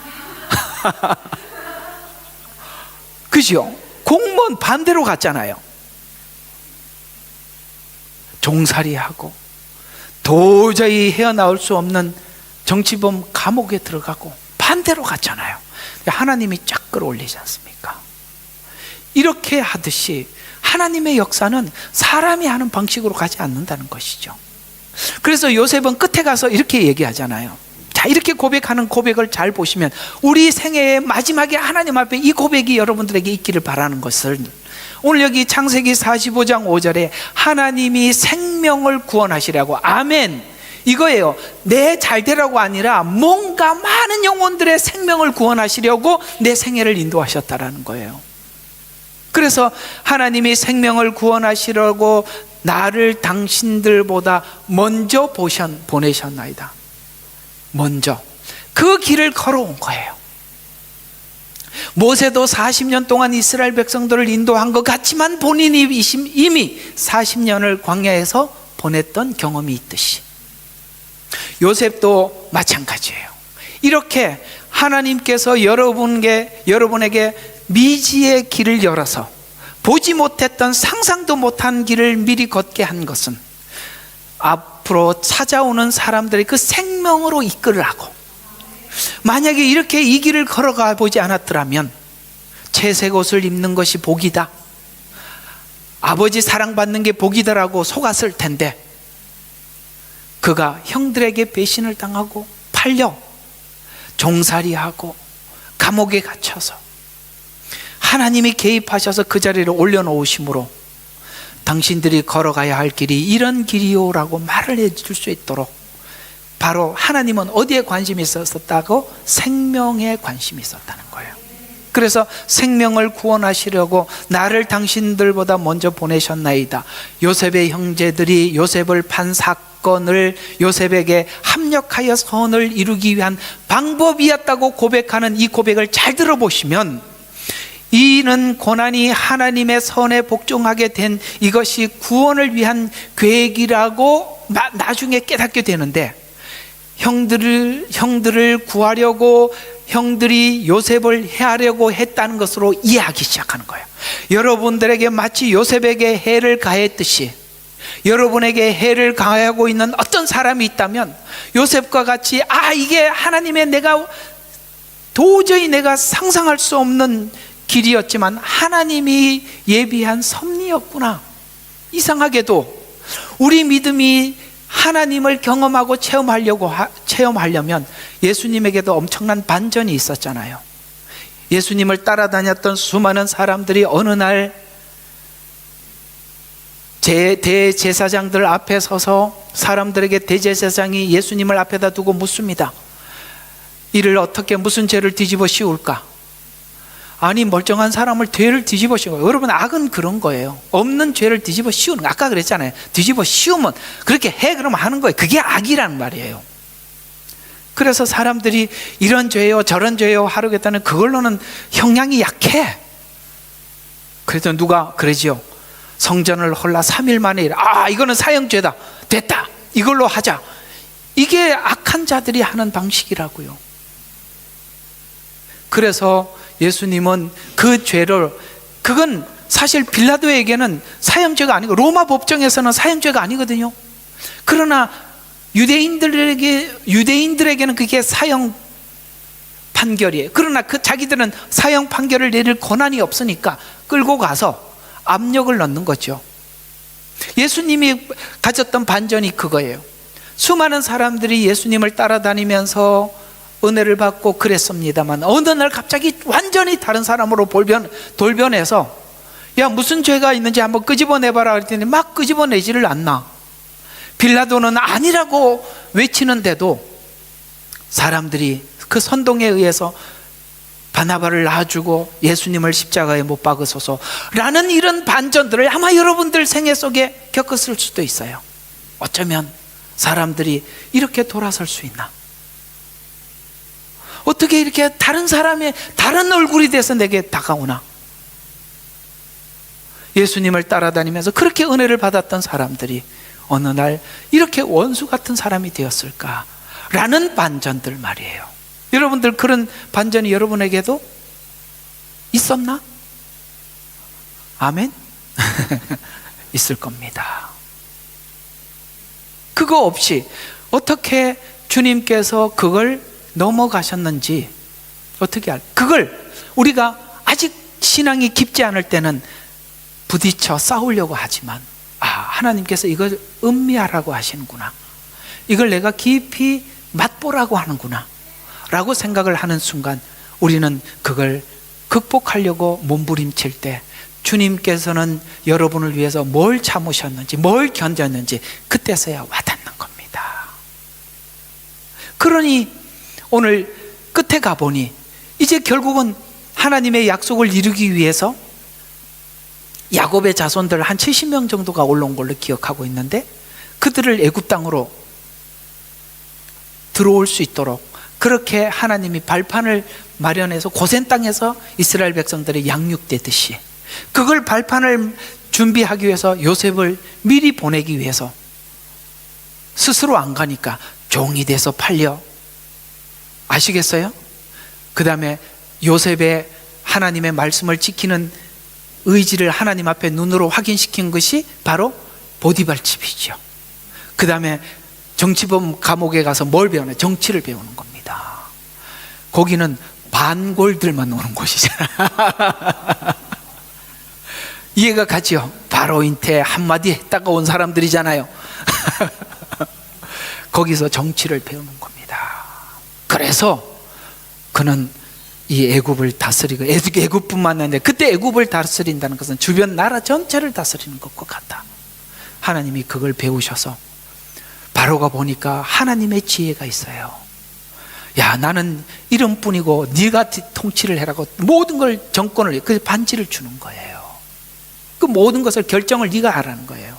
그죠? 공무원 반대로 갔잖아요. 종살이하고 도저히 헤어나올 수 없는 정치범 감옥에 들어가고 반대로 갔잖아요. 하나님이 쫙 끌어올리지 않습니까? 이렇게 하듯이 하나님의 역사는 사람이 하는 방식으로 가지 않는다는 것이죠. 그래서 요셉은 끝에 가서 이렇게 얘기하잖아요. 자, 이렇게 고백하는 고백을 잘 보시면 우리 생애의 마지막에 하나님 앞에 이 고백이 여러분들에게 있기를 바라는 것을, 오늘 여기 창세기 45장 5절에 하나님이 생명을 구원하시라고, 아멘, 이거예요. 내 잘되라고 아니라 뭔가 많은 영혼들의 생명을 구원하시려고 내 생애를 인도하셨다라는 거예요. 그래서 하나님이 생명을 구원하시려고 나를 당신들보다 먼저 보내셨나이다. 먼저 그 길을 걸어온 거예요. 모세도 40년 동안 이스라엘 백성들을 인도한 것 같지만 본인이 이미 40년을 광야에서 보냈던 경험이 있듯이 요셉도 마찬가지예요. 이렇게 하나님께서 여러분에게 미지의 길을 열어서 보지 못했던, 상상도 못한 길을 미리 걷게 한 것은 앞으로 찾아오는 사람들의 그 생명으로 이끌으라고. 만약에 이렇게 이 길을 걸어가 보지 않았더라면 채색 옷을 입는 것이 복이다, 아버지 사랑받는 게 복이다라고 속았을 텐데, 그가 형들에게 배신을 당하고 팔려 종살이하고 감옥에 갇혀서 하나님이 개입하셔서 그 자리를 올려놓으심으로 당신들이 걸어가야 할 길이 이런 길이요라고 말을 해줄 수 있도록, 바로 하나님은 어디에 관심이 있었다고? 생명에 관심이 있었다는 거예요. 그래서 생명을 구원하시려고 나를 당신들보다 먼저 보내셨나이다. 요셉의 형제들이 요셉을 판 사건을 요셉에게 합력하여 선을 이루기 위한 방법이었다고 고백하는 이 고백을 잘 들어보시면, 이는 고난이 하나님의 선에 복종하게 된 이것이 구원을 위한 계획이라고 나중에 깨닫게 되는데, 형들을 구하려고 형들이 요셉을 해하려고 했다는 것으로 이해하기 시작하는 거예요. 여러분들에게 마치 요셉에게 해를 가했듯이 여러분에게 해를 가하고 있는 어떤 사람이 있다면, 요셉과 같이 이게 하나님의 도저히 내가 상상할 수 없는 길이었지만 하나님이 예비한 섭리였구나. 이상하게도 우리 믿음이 하나님을 경험하고 체험하려면 예수님에게도 엄청난 반전이 있었잖아요. 예수님을 따라다녔던 수많은 사람들이 어느 날 대제사장들 앞에 서서 사람들에게 대제사장이 예수님을 앞에다 두고 묻습니다. 이를 어떻게, 무슨 죄를 뒤집어 씌울까? 아니, 멀쩡한 사람을 죄를 뒤집어 씌우는 거예요. 여러분, 악은 그런 거예요. 없는 죄를 뒤집어 씌우는 거. 아까 그랬잖아요. 뒤집어 씌우면 그렇게 해, 그러면 하는 거예요. 그게 악이라는 말이에요. 그래서 사람들이 이런 죄요 저런 죄요 하려겠다는, 그걸로는 형량이 약해. 그래서 누가 그러지요. 성전을 헐라 3일 만에 이거는 사형죄다, 됐다, 이걸로 하자. 이게 악한 자들이 하는 방식이라고요. 그래서 예수님은 그 죄를, 그건 사실 빌라도에게는 사형죄가 아니고 로마 법정에서는 사형죄가 아니거든요. 그러나 유대인들에게는 그게 사형 판결이에요. 그러나 자기들은 사형 판결을 내릴 권한이 없으니까 끌고 가서 압력을 넣는 거죠. 예수님이 가졌던 반전이 그거예요. 수많은 사람들이 예수님을 따라다니면서 은혜를 받고 그랬습니다만, 어느 날 갑자기 완전히 다른 사람으로 돌변해서 야, 무슨 죄가 있는지 한번 끄집어내봐라 그랬더니 막 끄집어내지를 않나. 빌라도는 아니라고 외치는데도 사람들이 그 선동에 의해서 바나바를 놔주고 예수님을 십자가에 못 박으소서라는 이런 반전들을 아마 여러분들 생애 속에 겪었을 수도 있어요. 어쩌면 사람들이 이렇게 돌아설 수 있나? 어떻게 이렇게 다른 사람의 다른 얼굴이 돼서 내게 다가오나? 예수님을 따라다니면서 그렇게 은혜를 받았던 사람들이 어느 날 이렇게 원수 같은 사람이 되었을까? 라는 반전들 말이에요. 여러분들 그런 반전이 여러분에게도 있었나? 아멘? 있을 겁니다. 그거 없이 어떻게 주님께서 그걸 넘어가셨는지 어떻게 그걸 우리가 아직 신앙이 깊지 않을 때는 부딪혀 싸우려고 하지만 하나님께서 이걸 음미하라고 하시는구나, 이걸 내가 깊이 맛보라고 하는구나 라고 생각을 하는 순간 우리는 그걸 극복하려고 몸부림칠 때 주님께서는 여러분을 위해서 뭘 참으셨는지 뭘 견뎠는지 그때서야 와닿는 겁니다. 그러니 오늘 끝에 가보니 이제 결국은 하나님의 약속을 이루기 위해서 야곱의 자손들 한 70명 정도가 올라온 걸로 기억하고 있는데 그들을 애굽 땅으로 들어올 수 있도록 그렇게 하나님이 발판을 마련해서 고센 땅에서 이스라엘 백성들이 양육되듯이 그걸 발판을 준비하기 위해서 요셉을 미리 보내기 위해서 스스로 안 가니까 종이 돼서 팔려. 아시겠어요? 그 다음에 요셉의 하나님의 말씀을 지키는 의지를 하나님 앞에 눈으로 확인시킨 것이 바로 보디발 집이죠. 그 다음에 정치범 감옥에 가서 뭘 배우냐? 정치를 배우는 겁니다. 거기는 반골들만 오는 곳이잖아. 이해가 가죠? 바로인테 한마디 했다가 온 사람들이잖아요. 거기서 정치를 배우는 겁니다. 그래서 그는 이 애굽을 다스리고, 애굽뿐만 아니라 그때 애굽을 다스린다는 것은 주변 나라 전체를 다스리는 것과 같다. 하나님이 그걸 배우셔서 바로가 보니까 하나님의 지혜가 있어요. 야, 나는 이름뿐이고 네가 통치를 해라고 모든 걸, 정권을, 그 반지를 주는 거예요. 그 모든 것을 결정을 네가 하라는 거예요.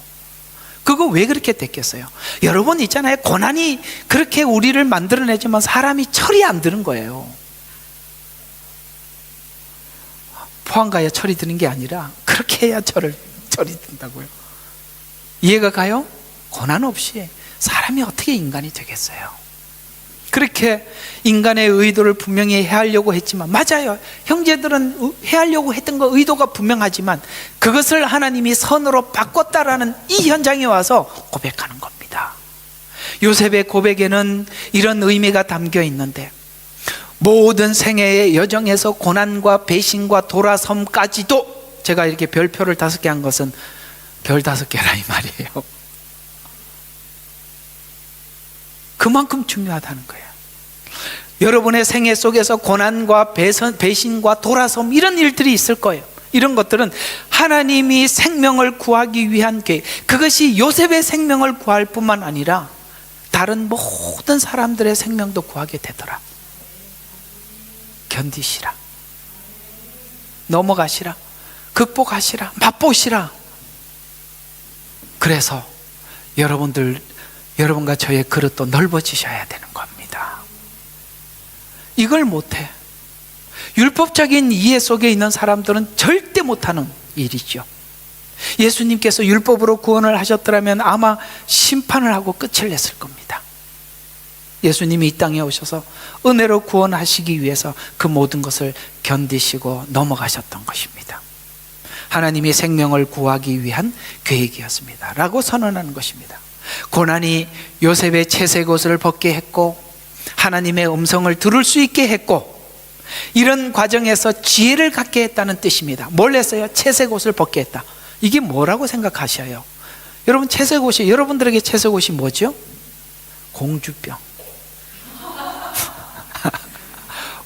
그거 왜 그렇게 됐겠어요? 여러분 있잖아요, 고난이 그렇게 우리를 만들어내지만 사람이 철이 안 드는 거예요. 포항 가야 철이 드는 게 아니라 그렇게 해야 철이 든다고요. 이해가 가요? 고난 없이 사람이 어떻게 인간이 되겠어요? 그렇게 인간의 의도를 분명히 해하려고 했지만, 맞아요, 형제들은 해하려고 했던 거 의도가 분명하지만 그것을 하나님이 선으로 바꿨다라는 이 현장에 와서 고백하는 겁니다. 요셉의 고백에는 이런 의미가 담겨 있는데, 모든 생애의 여정에서 고난과 배신과 돌아섬까지도, 제가 이렇게 별표를 5개 한 것은 별 5개라 이 말이에요. 그만큼 중요하다는 거예요. 여러분의 생애 속에서 고난과 배신과 돌아섬, 이런 일들이 있을 거예요. 이런 것들은 하나님이 생명을 구하기 위한 계획, 그것이 요셉의 생명을 구할 뿐만 아니라 다른 모든 사람들의 생명도 구하게 되더라. 견디시라, 넘어가시라, 극복하시라, 맛보시라. 그래서 여러분과 저의 그릇도 넓어지셔야 되는 겁니다. 이걸 못해. 율법적인 이해 속에 있는 사람들은 절대 못하는 일이죠. 예수님께서 율법으로 구원을 하셨더라면 아마 심판을 하고 끝을 냈을 겁니다. 예수님이 이 땅에 오셔서 은혜로 구원하시기 위해서 그 모든 것을 견디시고 넘어가셨던 것입니다. 하나님이 생명을 구하기 위한 계획이었습니다 라고 선언하는 것입니다. 고난이 요셉의 채색 옷을 벗게 했고, 하나님의 음성을 들을 수 있게 했고, 이런 과정에서 지혜를 갖게 했다는 뜻입니다. 뭘 했어요? 채색 옷을 벗게 했다. 이게 뭐라고 생각하셔요? 여러분, 채색 옷이, 여러분들에게 채색 옷이 뭐죠? 공주병,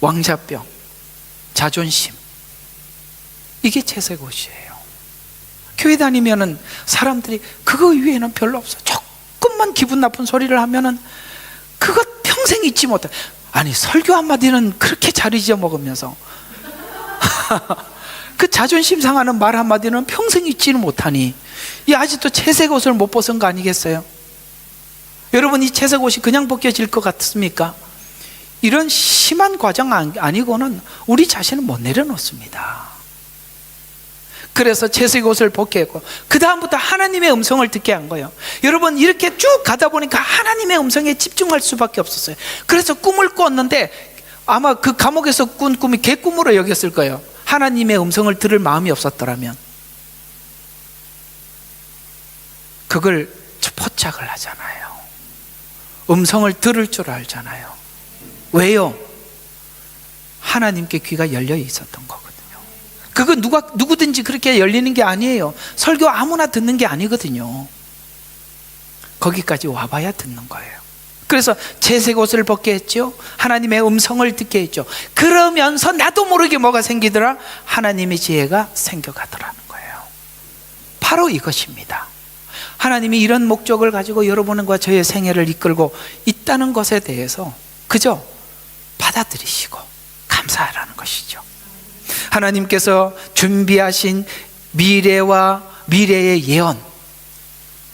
왕자병, 자존심, 이게 채색 옷이에요. 교회 다니면은 사람들이 그거 위에는 별로 없어. 조금만 기분 나쁜 소리를 하면은 그것 평생 잊지 못해. 아니, 설교 한마디는 그렇게 잘 잊어먹으면서 그 자존심 상하는 말 한마디는 평생 잊지는 못하니 이 아직도 채색 옷을 못 벗은 거 아니겠어요? 여러분, 이 채색 옷이 그냥 벗겨질 것 같습니까? 이런 심한 과정 아니고는 우리 자신을 못 내려놓습니다. 그래서 채색 옷을 벗게 했고, 그 다음부터 하나님의 음성을 듣게 한 거예요. 여러분, 이렇게 쭉 가다 보니까 하나님의 음성에 집중할 수밖에 없었어요. 그래서 꿈을 꿨는데 아마 그 감옥에서 꾼 꿈이 개꿈으로 여겼을 거예요. 하나님의 음성을 들을 마음이 없었더라면. 그걸 포착을 하잖아요. 음성을 들을 줄 알잖아요. 왜요? 하나님께 귀가 열려 있었던 거거든요. 그거 누구든지 그렇게 열리는 게 아니에요. 설교 아무나 듣는 게 아니거든요. 거기까지 와봐야 듣는 거예요. 그래서 채색 옷을 벗게 했죠. 하나님의 음성을 듣게 했죠. 그러면서 나도 모르게 뭐가 생기더라? 하나님의 지혜가 생겨가더라는 거예요. 바로 이것입니다. 하나님이 이런 목적을 가지고 여러분과 저의 생애를 이끌고 있다는 것에 대해서 그저 받아들이시고 감사하라는 것이죠. 하나님께서 준비하신 미래와 미래의 예언,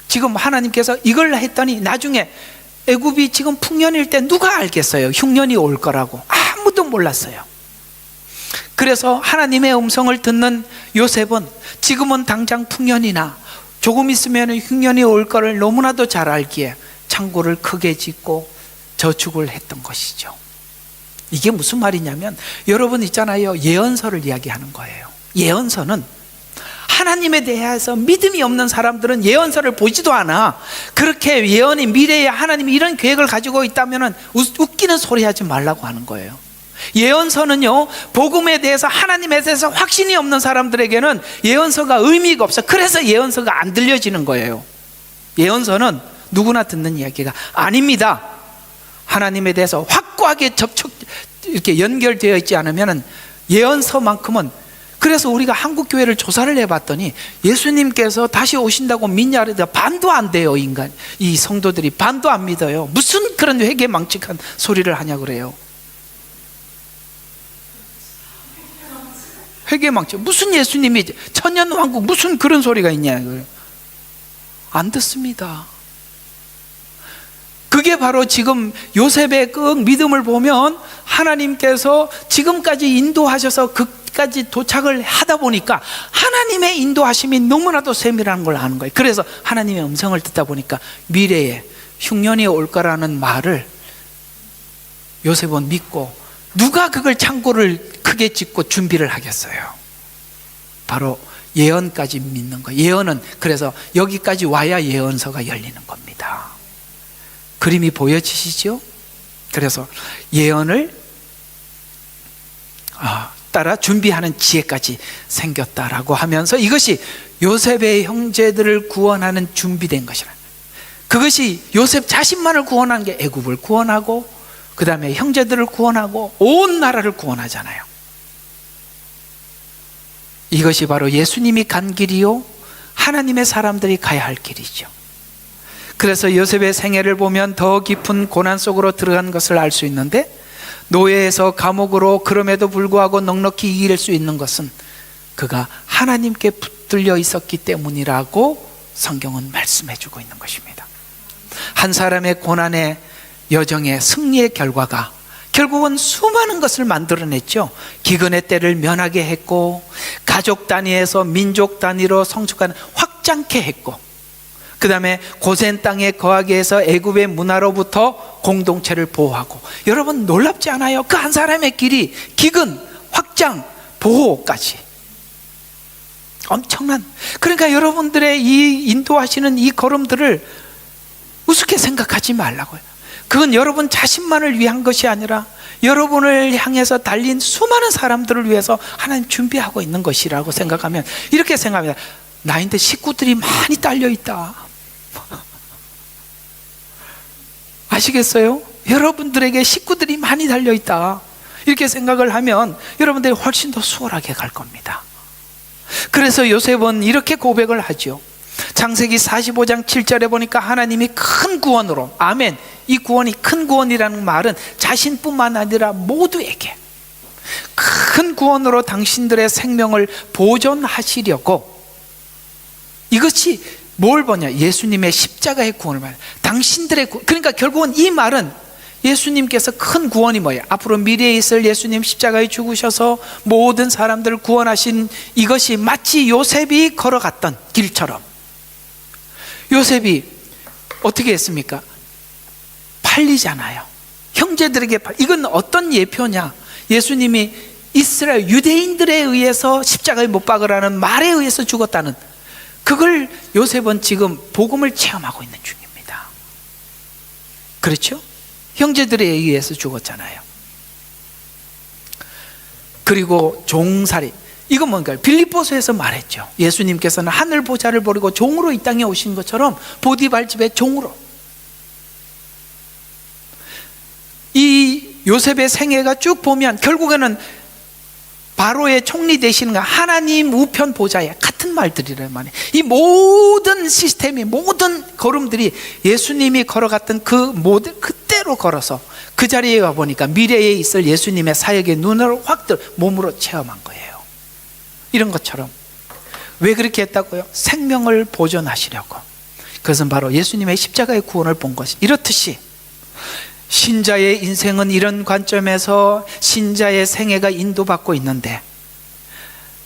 지금 하나님께서 이걸 했더니 나중에 애굽이 지금 풍년일 때 누가 알겠어요? 흉년이 올 거라고 아무도 몰랐어요. 그래서 하나님의 음성을 듣는 요셉은 지금은 당장 풍년이나 조금 있으면 흉년이 올 거를 너무나도 잘 알기에 창고를 크게 짓고 저축을 했던 것이죠. 이게 무슨 말이냐면, 여러분 있잖아요, 예언서를 이야기하는 거예요. 예언서는 하나님에 대해서 믿음이 없는 사람들은 예언서를 보지도 않아. 그렇게 예언이 미래에 하나님이 이런 계획을 가지고 있다면 웃기는 소리 하지 말라고 하는 거예요. 예언서는요, 복음에 대해서 하나님에 대해서 확신이 없는 사람들에게는 예언서가 의미가 없어. 그래서 예언서가 안 들려지는 거예요. 예언서는 누구나 듣는 이야기가 아닙니다. 하나님에 대해서 확고하게 이렇게 연결되어 있지 않으면 예언서만큼은. 그래서 우리가 한국 교회를 조사를 해봤더니 예수님께서 다시 오신다고 믿냐 그래도 반도 안 돼요. 이 성도들이 반도 안 믿어요. 무슨 그런 회개망측한 소리를 하냐 그래요. 회개망측, 무슨 예수님이 천년왕국 무슨 그런 소리가 있냐. 안 듣습니다. 그게 바로 지금 요셉의 그 믿음을 보면 하나님께서 지금까지 인도하셔서 그까지 도착을 하다 보니까 하나님의 인도하심이 너무나도 세밀한 걸 아는 거예요. 그래서 하나님의 음성을 듣다 보니까 미래에 흉년이 올 거라는 말을 요셉은 믿고, 누가 그걸 창고를 크게 짓고 준비를 하겠어요? 바로 예언까지 믿는 거예요. 예언은 그래서 여기까지 와야 예언서가 열리는 겁니다. 그림이 보여지시죠? 그래서 예언을 따라 준비하는 지혜까지 생겼다라고 하면서 이것이 요셉의 형제들을 구원하는 준비된 것이라. 그것이 요셉 자신만을 구원한 게 애굽을 구원하고 그 다음에 형제들을 구원하고 온 나라를 구원하잖아요. 이것이 바로 예수님이 간 길이요, 하나님의 사람들이 가야 할 길이죠. 그래서 요셉의 생애를 보면 더 깊은 고난 속으로 들어간 것을 알 수 있는데, 노예에서 감옥으로 그럼에도 불구하고 넉넉히 이길 수 있는 것은 그가 하나님께 붙들려 있었기 때문이라고 성경은 말씀해 주고 있는 것입니다. 한 사람의 고난의 여정의 승리의 결과가 결국은 수많은 것을 만들어냈죠. 기근의 때를 면하게 했고, 가족 단위에서 민족 단위로 성숙한 확장케 했고, 그 다음에 고센 땅에 거하게 해서 애굽의 문화로부터 공동체를 보호하고. 여러분 놀랍지 않아요? 그 한 사람의 길이 기근, 확장, 보호까지 엄청난. 그러니까 여러분들의 이 인도하시는 이 걸음들을 우습게 생각하지 말라고요. 그건 여러분 자신만을 위한 것이 아니라 여러분을 향해서 달린 수많은 사람들을 위해서 하나님 준비하고 있는 것이라고 생각하면, 이렇게 생각합니다. 나인데 식구들이 많이 딸려있다. 아시겠어요? 여러분들에게 식구들이 많이 달려있다. 이렇게 생각을 하면 여러분들이 훨씬 더 수월하게 갈 겁니다. 그래서 요셉은 이렇게 고백을 하죠. 창세기 45장 7절에 보니까 하나님이 큰 구원으로, 아멘, 이 구원이 큰 구원이라는 말은 자신뿐만 아니라 모두에게 큰 구원으로 당신들의 생명을 보존하시려고, 이것이 뭘 보냐, 예수님의 십자가의 구원을 말해요. 당신들의 그러니까 결국은 이 말은 예수님께서 큰 구원이 뭐예요? 앞으로 미래에 있을 예수님 십자가에 죽으셔서 모든 사람들을 구원하신 이것이 마치 요셉이 걸어갔던 길처럼, 요셉이 어떻게 했습니까? 팔리잖아요. 형제들에게 이건 어떤 예표냐? 예수님이 이스라엘 유대인들에 의해서 십자가에 못 박으라는 말에 의해서 죽었다는, 그걸 요셉은 지금 복음을 체험하고 있는 중입니다. 그렇죠? 형제들에 의해서 죽었잖아요. 그리고 종살이, 이건 뭔가요? 빌립보서에서 말했죠. 예수님께서는 하늘 보좌를 버리고 종으로 이 땅에 오신 것처럼 보디발 집의 종으로. 이 요셉의 생애가 쭉 보면 결국에는 바로의 총리 되시는 거, 하나님 우편 보좌에 같은 말들이란 말이에요. 이 모든 시스템이, 모든 걸음들이 예수님이 걸어갔던 그 모든 그대로 걸어서 그 자리에 가보니까 미래에 있을 예수님의 사역의 눈을 확 몸으로 체험한 거예요. 이런 것처럼. 왜 그렇게 했다고요? 생명을 보존하시려고. 그것은 바로 예수님의 십자가의 구원을 본 것이. 이렇듯이 신자의 인생은 이런 관점에서 신자의 생애가 인도받고 있는데,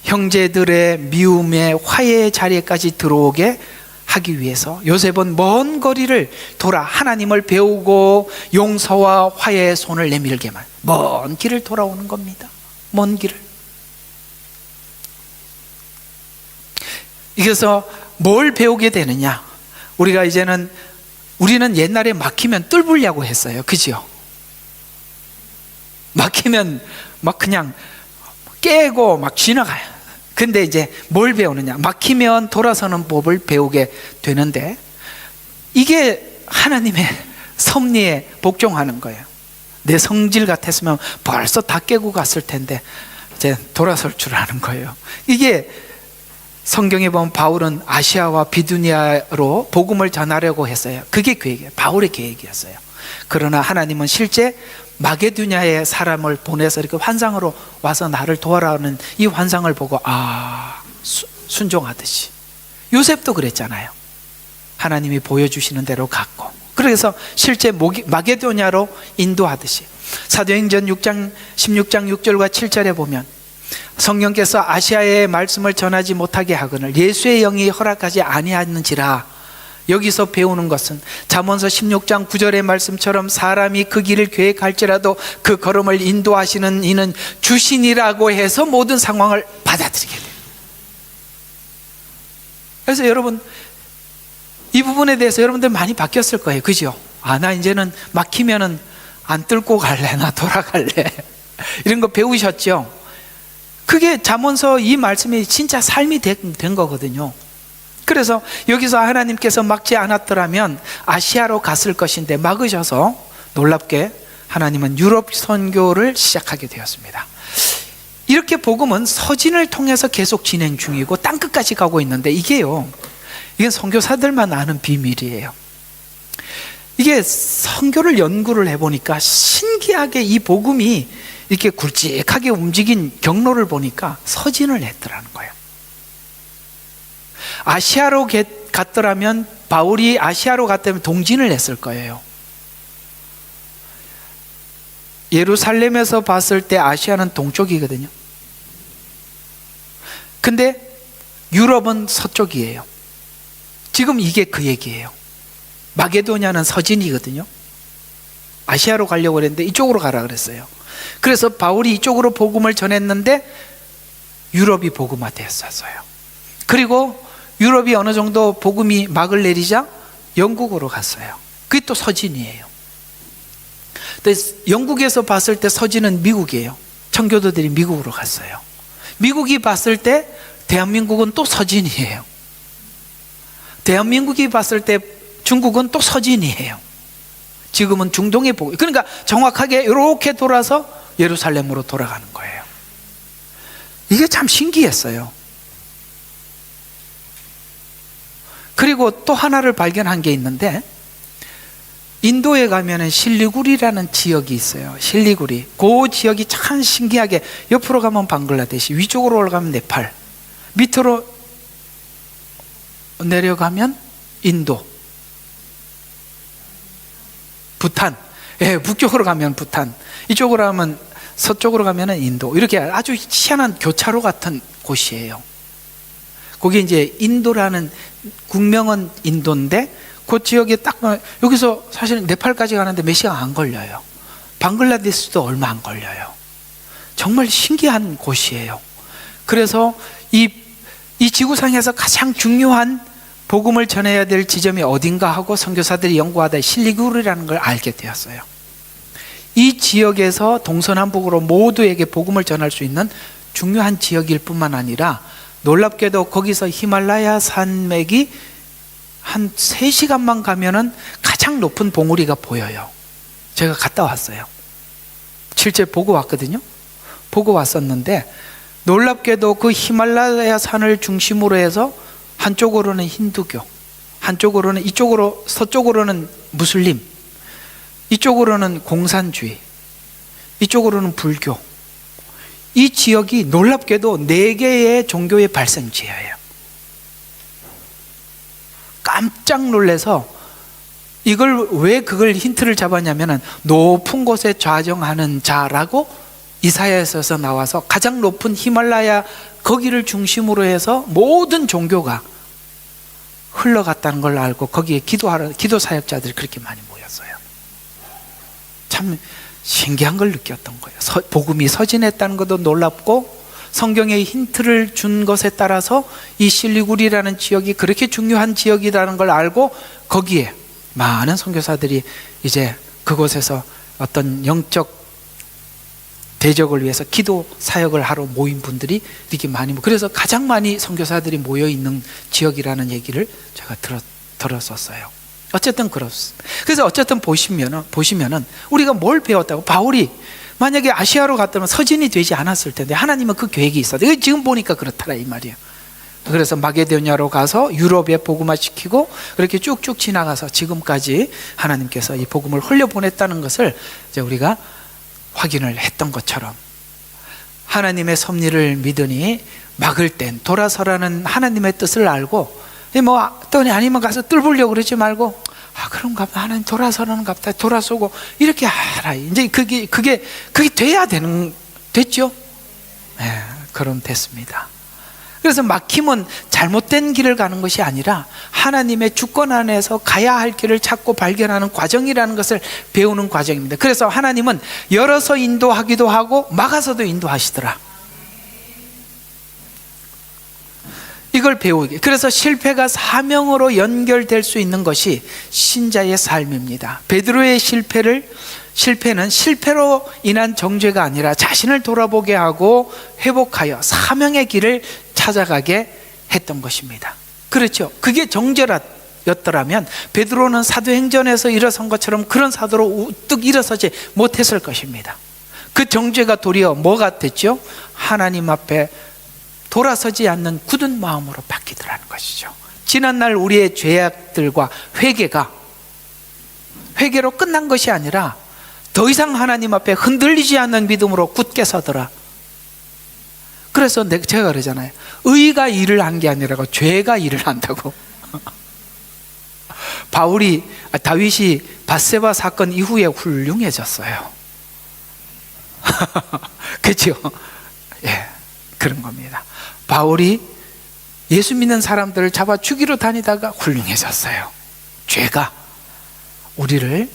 형제들의 미움의 화해의 자리에까지 들어오게 하기 위해서 요셉은 먼 거리를 돌아 하나님을 배우고 용서와 화해의 손을 내밀게만, 먼 길을 돌아오는 겁니다. 먼 길을. 그래서 뭘 배우게 되느냐? 우리는 옛날에 막히면 뚫으려고 했어요. 그죠? 막히면 막 그냥 깨고 막 지나가요. 근데 이제 뭘 배우느냐? 막히면 돌아서는 법을 배우게 되는데, 이게 하나님의 섭리에 복종하는 거예요. 내 성질 같았으면 벌써 다 깨고 갔을 텐데 이제 돌아설 줄 아는 거예요. 이게 성경에 보면 바울은 아시아와 비두니아로 복음을 전하려고 했어요. 그게 계획이에요. 바울의 계획이었어요. 그러나 하나님은 실제 마게도냐의 사람을 보내서 이렇게 환상으로 와서 나를 도와라는 이 환상을 보고 순종하듯이, 요셉도 그랬잖아요. 하나님이 보여주시는 대로 갔고, 그래서 실제 마게도냐로 인도하듯이. 사도행전 16장 6절과 7절에 보면 성령께서 아시아의 말씀을 전하지 못하게 하거늘 예수의 영이 허락하지 아니하는지라. 여기서 배우는 것은 잠언서 16장 9절의 말씀처럼 사람이 그 길을 계획할지라도 그 걸음을 인도하시는 이는 주신이라고 해서 모든 상황을 받아들이게 돼요. 그래서 여러분, 이 부분에 대해서 여러분들 많이 바뀌었을 거예요. 그죠? 나 이제는 막히면은 안 뚫고 갈래, 나 돌아갈래, 이런 거 배우셨죠? 그게 잠언서 이 말씀이 진짜 삶이 된 거거든요. 그래서 여기서 하나님께서 막지 않았더라면 아시아로 갔을 것인데 막으셔서 놀랍게 하나님은 유럽 선교를 시작하게 되었습니다. 이렇게 복음은 서진을 통해서 계속 진행 중이고 땅끝까지 가고 있는데, 이건 선교사들만 아는 비밀이에요. 이게 선교를 연구를 해보니까 신기하게 이 복음이 이렇게 굵직하게 움직인 경로를 보니까 서진을 했더라는 거예요. 아시아로 갔더라면, 바울이 아시아로 갔다면 동진을 했을 거예요. 예루살렘에서 봤을 때 아시아는 동쪽이거든요. 근데 유럽은 서쪽이에요. 지금 이게 그 얘기예요. 마게도냐는 서진이거든요. 아시아로 가려고 그랬는데 이쪽으로 가라 그랬어요. 그래서 바울이 이쪽으로 복음을 전했는데 유럽이 복음화되었어요. 그리고 유럽이 어느 정도 복음이 막을 내리자 영국으로 갔어요. 그게 또 서진이에요. 근데 영국에서 봤을 때 서진은 미국이에요. 청교도들이 미국으로 갔어요. 미국이 봤을 때 대한민국은 또 서진이에요. 대한민국이 봤을 때 중국은 또 서진이에요. 지금은 중동에 보고, 그러니까 정확하게 이렇게 돌아서 예루살렘으로 돌아가는 거예요. 이게 참 신기했어요. 그리고 또 하나를 발견한 게 있는데, 인도에 가면은 실리구리라는 지역이 있어요. 실리구리. 그 지역이 참 신기하게, 옆으로 가면 방글라데시, 위쪽으로 올라가면 네팔, 밑으로 내려가면 인도, 부탄, 예, 북쪽으로 가면 부탄, 이쪽으로 가면, 서쪽으로 가면 인도, 이렇게 아주 희한한 교차로 같은 곳이에요. 거기 이제 인도라는, 국명은 인도인데 그 지역에 딱, 여기서 사실은 네팔까지 가는데 몇 시간 안 걸려요. 방글라데시도 얼마 안 걸려요. 정말 신기한 곳이에요. 그래서 이 지구상에서 가장 중요한 복음을 전해야 될 지점이 어딘가 하고 선교사들이 연구하다 실리구리라는 걸 알게 되었어요. 이 지역에서 동서남북으로 모두에게 복음을 전할 수 있는 중요한 지역일 뿐만 아니라, 놀랍게도 거기서 히말라야 산맥이 한 3시간만 가면은 가장 높은 봉우리가 보여요. 제가 갔다 왔어요. 실제 보고 왔거든요. 보고 왔었는데, 놀랍게도 그 히말라야 산을 중심으로 해서 한쪽으로는 힌두교, 한쪽으로는, 이쪽으로 서쪽으로는 무슬림, 이쪽으로는 공산주의, 이쪽으로는 불교. 이 지역이 놀랍게도 4개의 종교의 발생지예요. 깜짝 놀라서, 이걸 왜 그걸 힌트를 잡았냐면은, 높은 곳에 좌정하는 자라고 이사야에서 나와서 가장 높은 히말라야 거기를 중심으로 해서 모든 종교가 흘러갔다는 걸 알고 거기에 기도 사역자들이 그렇게 많이 모였어요. 참 신기한 걸 느꼈던 거예요. 복음이 서진했다는 것도 놀랍고, 성경의 힌트를 준 것에 따라서 이 실리구리라는 지역이 그렇게 중요한 지역이라는 걸 알고, 거기에 많은 선교사들이 이제 그곳에서 어떤 영적 대적을 위해서 기도 사역을 하러 모인 분들이 이렇게 많이, 그래서 가장 많이 선교사들이 모여 있는 지역이라는 얘기를 제가 들었었어요. 어쨌든 그렇습니다. 그래서 어쨌든 보시면은 우리가 뭘 배웠다고, 바울이 만약에 아시아로 갔다면 서진이 되지 않았을 텐데 하나님은 그 계획이 있었어요. 지금 보니까 그렇더라 이 말이에요. 그래서 마게도냐로 가서 유럽에 복음화 시키고 그렇게 쭉쭉 지나가서 지금까지 하나님께서 이 복음을 흘려보냈다는 것을 이제 우리가 확인을 했던 것처럼, 하나님의 섭리를 믿으니 막을 땐 돌아서라는 하나님의 뜻을 알고, 뭐 또 아니면 가서 뚫으려고 그러지 말고, 그런가 보다, 하나님 돌아서라는 갑다, 돌아서고 이렇게 하라. 이제 그게 돼야 됐죠? 네, 그럼 됐습니다. 그래서 막힘은 잘못된 길을 가는 것이 아니라 하나님의 주권 안에서 가야 할 길을 찾고 발견하는 과정이라는 것을 배우는 과정입니다. 그래서 하나님은 열어서 인도하기도 하고 막아서도 인도하시더라. 이걸 배우기. 그래서 실패가 사명으로 연결될 수 있는 것이 신자의 삶입니다. 베드로의 실패는 실패로 인한 정죄가 아니라 자신을 돌아보게 하고 회복하여 사명의 길을 찾아가게 했던 것입니다. 그렇죠. 그게 정죄였더라면 베드로는 사도행전에서 일어선 것처럼 그런 사도로 우뚝 일어서지 못했을 것입니다. 그 정죄가 도리어 뭐가 됐죠? 하나님 앞에 돌아서지 않는 굳은 마음으로 바뀌더라는 것이죠. 지난날 우리의 죄악들과 회개로 끝난 것이 아니라 더 이상 하나님 앞에 흔들리지 않는 믿음으로 굳게 서더라. 그래서 제가 그러잖아요. 의가 일을 한 게 아니라 죄가 일을 한다고. 다윗이 밧세바 사건 이후에 훌륭해졌어요. 그렇죠? 예, 그런 겁니다. 바울이 예수 믿는 사람들을 잡아 죽이러 다니다가 훌륭해졌어요. 죄가 우리를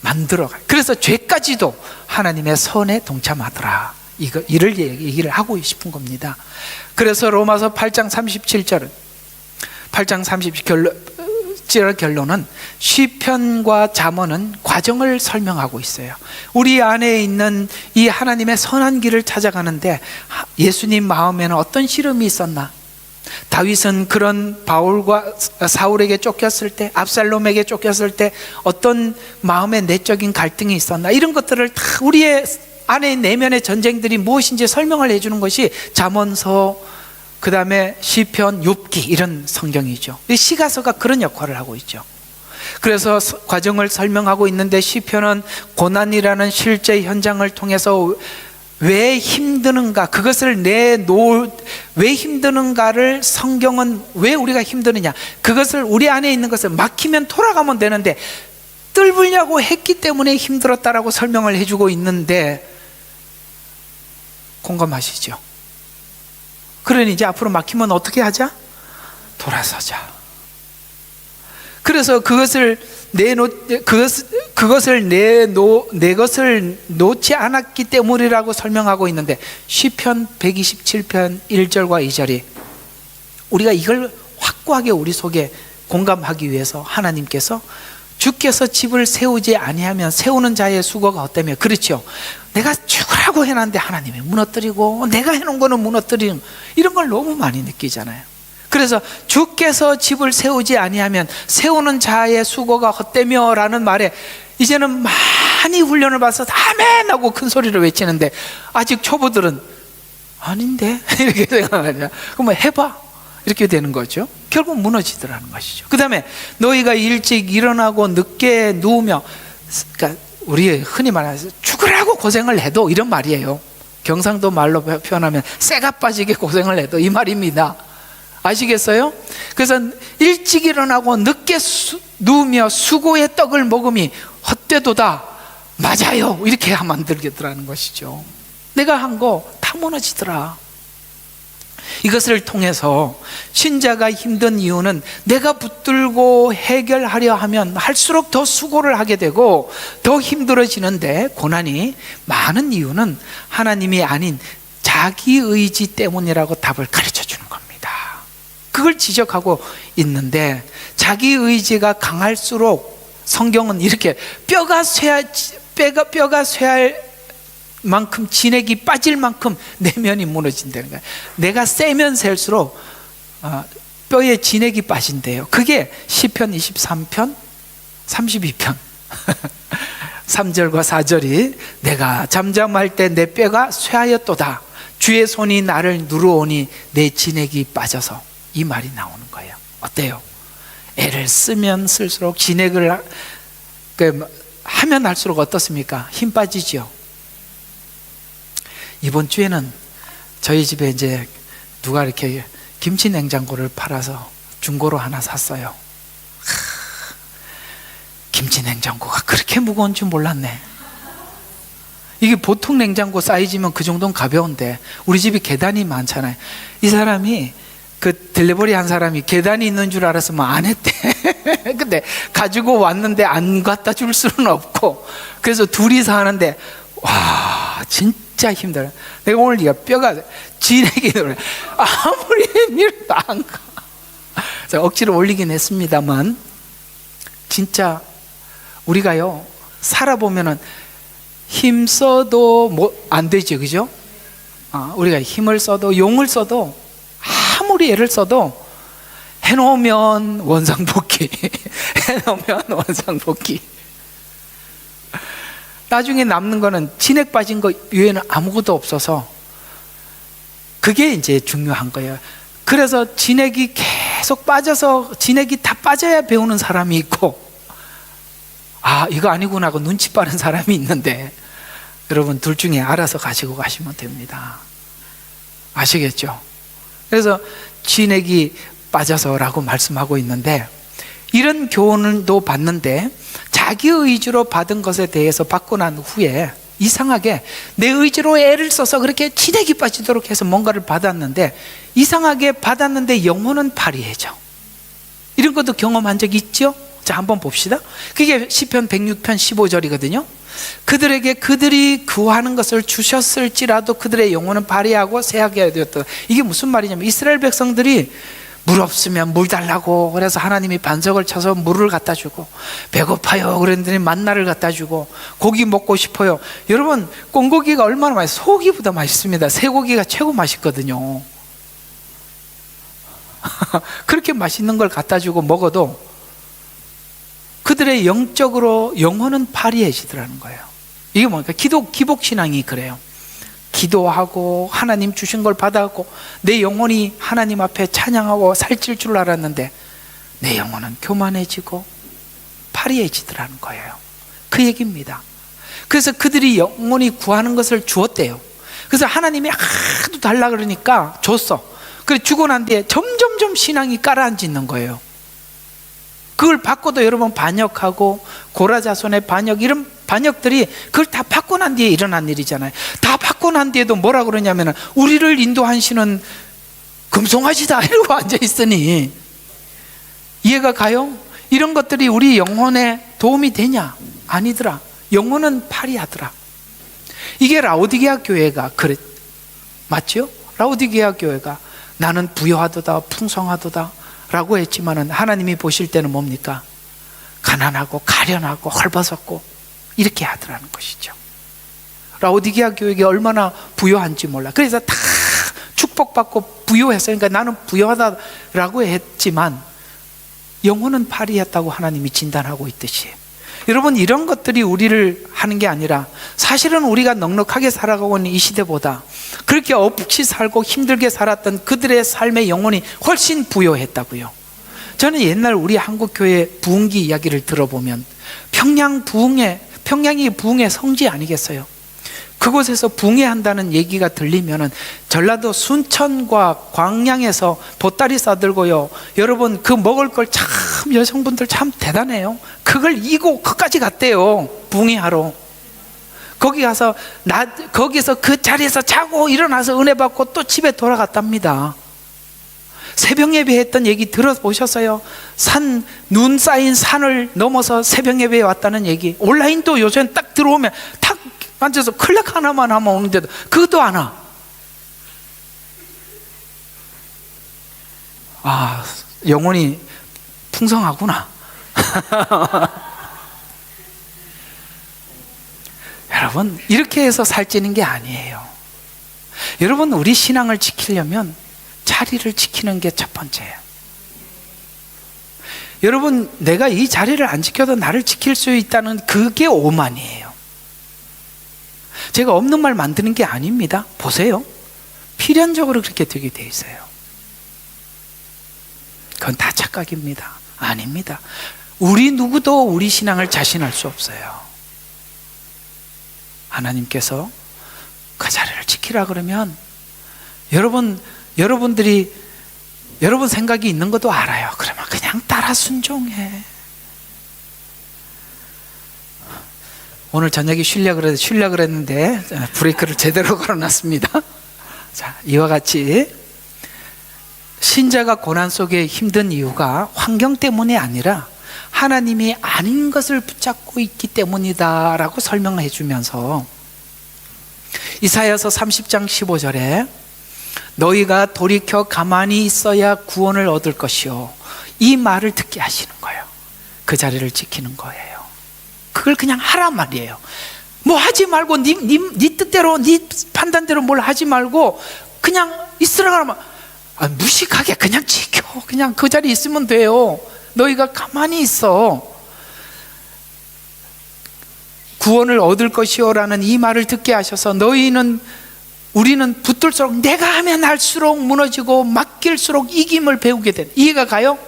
만들어가. 그래서 죄까지도 하나님의 선에 동참하더라. 이를 얘기를 하고 싶은 겁니다. 그래서 로마서 8장 37절은 8장 37절 결론은 시편과 잠언은 과정을 설명하고 있어요. 우리 안에 있는 이 하나님의 선한 길을 찾아가는데 예수님 마음에는 어떤 시름이 있었나? 다윗은 그런 바울과 사울에게 쫓겼을 때, 압살롬에게 쫓겼을 때 어떤 마음의 내적인 갈등이 있었나? 이런 것들을 다 우리의 안에 내면의 전쟁들이 무엇인지 설명을 해주는 것이 잠언서, 그 다음에 시편, 욥기 이런 성경이죠. 이 시가서가 그런 역할을 하고 있죠. 그래서 과정을 설명하고 있는데 시편은 고난이라는 실제 현장을 통해서 왜 힘드는가, 그것을 왜 힘드는가를 성경은 왜 우리가 힘드느냐, 그것을 우리 안에 있는 것을 막히면 돌아가면 되는데 뚫으려고 했기 때문에 힘들었다라고 설명을 해주고 있는데, 공감하시죠? 그러니 이제 앞으로 막히면 어떻게 하자? 돌아서자. 그래서 그것을 내 것을 놓지 않았기 때문이라고 설명하고 있는데, 시편 127편 1절과 2절이 우리가 이걸 확고하게 우리 속에 공감하기 위해서 하나님께서 주께서 집을 세우지 아니하면 세우는 자의 수고가 어때며, 그렇죠? 내가 죽으라고 해놨는데 하나님이 무너뜨리고 내가 해놓은 거는 무너뜨리는, 이런 걸 너무 많이 느끼잖아요. 그래서 주께서 집을 세우지 아니하면 세우는 자의 수고가 헛되며 라는 말에 이제는 많이 훈련을 받아서 아멘 하고 큰 소리를 외치는데, 아직 초보들은 아닌데 이렇게 생각하냐. 그러면 해봐 이렇게 되는 거죠. 결국 무너지더라는 것이죠. 그 다음에 너희가 일찍 일어나고 늦게 누우며, 그러니까 우리 흔히 말해서 죽으라고 고생을 해도, 이런 말이에요. 경상도 말로 표현하면 쇠가 빠지게 고생을 해도 이 말입니다. 아시겠어요? 그래서 일찍 일어나고 늦게 누우며 수고의 떡을 먹음이 헛되도다. 맞아요. 이렇게 만들겠더라는 것이죠. 내가 한 거 다 무너지더라. 이것을 통해서 신자가 힘든 이유는 내가 붙들고 해결하려 하면 할수록 더 수고를 하게 되고 더 힘들어지는데, 고난이 많은 이유는 하나님이 아닌 자기 의지 때문이라고 답을 가르쳐 주는 겁니다. 그걸 지적하고 있는데, 자기 의지가 강할수록 성경은 이렇게 뼈가 쇠할 만큼, 진액이 빠질 만큼 내면이 무너진다는 거예요. 내가 세면 셀수록 뼈에 진액이 빠진대요. 그게 시편 23편 32편 3절과 4절이 내가 잠잠할 때 내 뼈가 쇠하였도다. 주의 손이 나를 누르오니 내 진액이 빠져서, 이 말이 나오는 거예요. 어때요? 애를 쓰면 쓸수록 진액을 하면 할수록 어떻습니까? 힘 빠지죠. 이번 주에는 저희 집에 이제 누가 이렇게 김치 냉장고를 팔아서 중고로 하나 샀어요. 김치 냉장고가 그렇게 무거운 줄 몰랐네. 이게 보통 냉장고 사이즈면 그 정도는 가벼운데, 우리 집이 계단이 많잖아요. 이 사람이, 그 딜리버리 한 사람이 계단이 있는 줄 알았으면 안 했대. 근데 가지고 왔는데 안 갖다 줄 수는 없고, 그래서 둘이서 하는데 와 진짜 힘들어. 내가 오늘 네가 뼈가 진액이 들어, 아무리 밀어도 안 가. 그래서 억지로 올리긴 했습니다만, 진짜 우리가요 살아보면은 힘 써도 뭐 안 되지, 그죠? 우리가 힘을 써도 용을 써도 아무리 애를 써도 해놓으면 원상복귀 해놓으면 원상복귀. 나중에 남는 거는 진액 빠진 거 외에는 아무것도 없어서, 그게 이제 중요한 거예요. 그래서 진액이 계속 빠져서, 진액이 다 빠져야 배우는 사람이 있고, 이거 아니구나 하고 눈치 빠른 사람이 있는데, 여러분 둘 중에 알아서 가지고 가시면 됩니다. 아시겠죠? 그래서 진액이 빠져서라고 말씀하고 있는데, 이런 교훈도 받는데, 자기 의지로 받은 것에 대해서 받고 난 후에 이상하게 내 의지로 애를 써서 그렇게 진액이 빠지도록 해서 뭔가를 받았는데, 이상하게 받았는데 영혼은 파리해져. 이런 것도 경험한 적 있죠? 자, 한번 봅시다. 그게 시편 106편 15절이거든요 그들에게 그들이 구하는 것을 주셨을지라도 그들의 영혼은 파리하고 쇠하게 되었다. 이게 무슨 말이냐면, 이스라엘 백성들이 물 없으면 물 달라고 그래서 하나님이 반석을 쳐서 물을 갖다 주고, 배고파요 그랬더니 만나를 갖다 주고, 고기 먹고 싶어요. 여러분 꽁고기가 얼마나 맛있어요? 소고기보다 맛있습니다. 쇠고기가 최고 맛있거든요. 그렇게 맛있는 걸 갖다 주고 먹어도 그들의 영적으로 영혼은 파리해지더라는 거예요. 이게 뭡니까? 기복신앙이 그래요. 기도하고 하나님 주신 걸 받아갖고 내 영혼이 하나님 앞에 찬양하고 살찔 줄 알았는데 내 영혼은 교만해지고 파리해지더라는 거예요. 그 얘기입니다. 그래서 그들이 영혼이 구하는 것을 주었대요. 그래서 하나님이 하도 달라 그러니까 줬어. 그래 주고 난 뒤에 점점점 신앙이 가라앉는 거예요. 그걸 받고도 여러분 반역하고 고라자손의 반역, 이런 반역들이 그걸 다 받고 난 뒤에 일어난 일이잖아요. 다 받고 난 뒤에도 뭐라 그러냐면 우리를 인도하시는 금송아지다 이러고 앉아 있으니 이해가 가요? 이런 것들이 우리 영혼에 도움이 되냐? 아니더라. 영혼은 파리하더라. 이게 라오디게아 교회가 그랬, 맞죠? 라오디게아 교회가 나는 부유하도다 풍성하도다 라고 했지만은 하나님이 보실 때는 뭡니까? 가난하고 가련하고 헐벗었고 이렇게 하더라는 것이죠. 라오디게아 교회가 얼마나 부유한지 몰라. 그래서 다 축복받고 부유했어요. 그러니까 나는 부유하다라고 했지만 영혼은 파리했다고 하나님이 진단하고 있듯이, 여러분 이런 것들이 우리를 하는 게 아니라 사실은 우리가 넉넉하게 살아가고 있는 이 시대보다 그렇게 없이 살고 힘들게 살았던 그들의 삶의 영혼이 훨씬 부여했다고요. 저는 옛날 우리 한국교회 부흥기 이야기를 들어보면 평양이 부흥의 성지 아니겠어요? 그곳에서 부흥회한다는 얘기가 들리면은 전라도 순천과 광양에서 보따리 싸들고요, 여러분 그 먹을 걸 참 여성분들 참 대단해요. 그걸 이고 끝까지 갔대요. 부흥회하러. 거기 가서 거기서 그 자리에서 자고 일어나서 은혜 받고 또 집에 돌아갔답니다. 새벽 예배했던 얘기 들어보셨어요? 눈 쌓인 산을 넘어서 새벽 예배에 왔다는 얘기. 온라인도 요새는 딱 들어오면 탁 앉아서 클릭 하나만 하면 오는데도 그것도 안 와. 아, 영혼이 풍성하구나. 여러분 이렇게 해서 살찌는 게 아니에요. 여러분 우리 신앙을 지키려면 자리를 지키는 게 첫 번째예요. 여러분 내가 이 자리를 안 지켜도 나를 지킬 수 있다는 그게 오만이에요. 제가 없는 말 만드는 게 아닙니다. 보세요. 필연적으로 그렇게 되게 돼 있어요. 그건 다 착각입니다. 아닙니다. 우리 누구도 우리 신앙을 자신할 수 없어요. 하나님께서 그 자리를 지키라 그러면 여러분들이 여러분 생각이 있는 것도 알아요. 그러면 그냥 따라 순종해. 오늘 저녁에 쉬려고 그랬는데 브레이크를 제대로 걸어놨습니다. 자, 이와 같이 신자가 고난 속에 힘든 이유가 환경 때문이 아니라 하나님이 아닌 것을 붙잡고 있기 때문이다 라고 설명해 주면서 이사야서 30장 15절에 너희가 돌이켜 가만히 있어야 구원을 얻을 것이요, 이 말을 듣게 하시는 거예요. 그 자리를 지키는 거예요. 그걸 그냥 하란 말이에요. 뭐 하지 말고 네 뜻대로 네 판단대로 뭘 하지 말고 그냥 있으라고 하면 무식하게 그냥 지켜. 그냥 그 자리에 있으면 돼요. 너희가 가만히 있어. 구원을 얻을 것이요 라는 이 말을 듣게 하셔서 우리는 붙들수록 내가 하면 할수록 무너지고 맡길수록 이김을 배우게 된, 이해가 가요?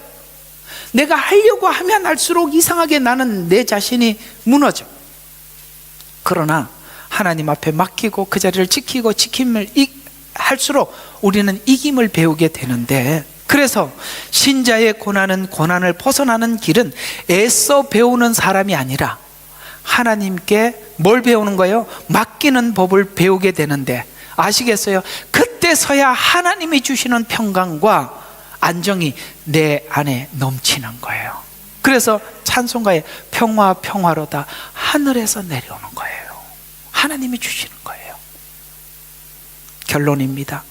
내가 하려고 하면 할수록 이상하게 나는 내 자신이 무너져. 그러나 하나님 앞에 맡기고 그 자리를 지키고 지킴을 할수록 우리는 이김을 배우게 되는데, 그래서 신자의 고난을 벗어나는 길은 애써 배우는 사람이 아니라 하나님께 뭘 배우는 거예요? 맡기는 법을 배우게 되는데, 아시겠어요? 그때서야 하나님이 주시는 평강과 안정이 내 안에 넘치는 거예요. 그래서 찬송가에 평화로다 하늘에서 내려오는 거예요. 하나님이 주시는 거예요. 결론입니다.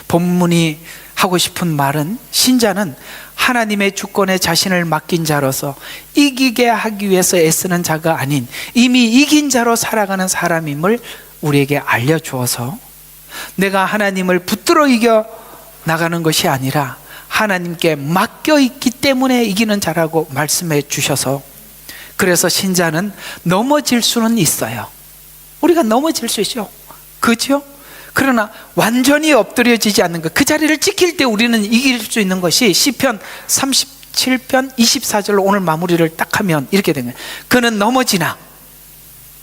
본문이 하고 싶은 말은, 신자는 하나님의 주권에 자신을 맡긴 자로서 이기게 하기 위해서 애쓰는 자가 아닌 이미 이긴 자로 살아가는 사람임을 우리에게 알려주어서 내가 하나님을 붙들어 이겨 나가는 것이 아니라 하나님께 맡겨 있기 때문에 이기는 자라고 말씀해 주셔서, 그래서 신자는 넘어질 수는 있어요. 우리가 넘어질 수 있죠. 그렇죠? 그러나 완전히 엎드려지지 않는 것, 그 자리를 지킬 때 우리는 이길 수 있는 것이 시편 37편 24절로 오늘 마무리를 딱 하면 이렇게 된 거예요. 그는 넘어지나,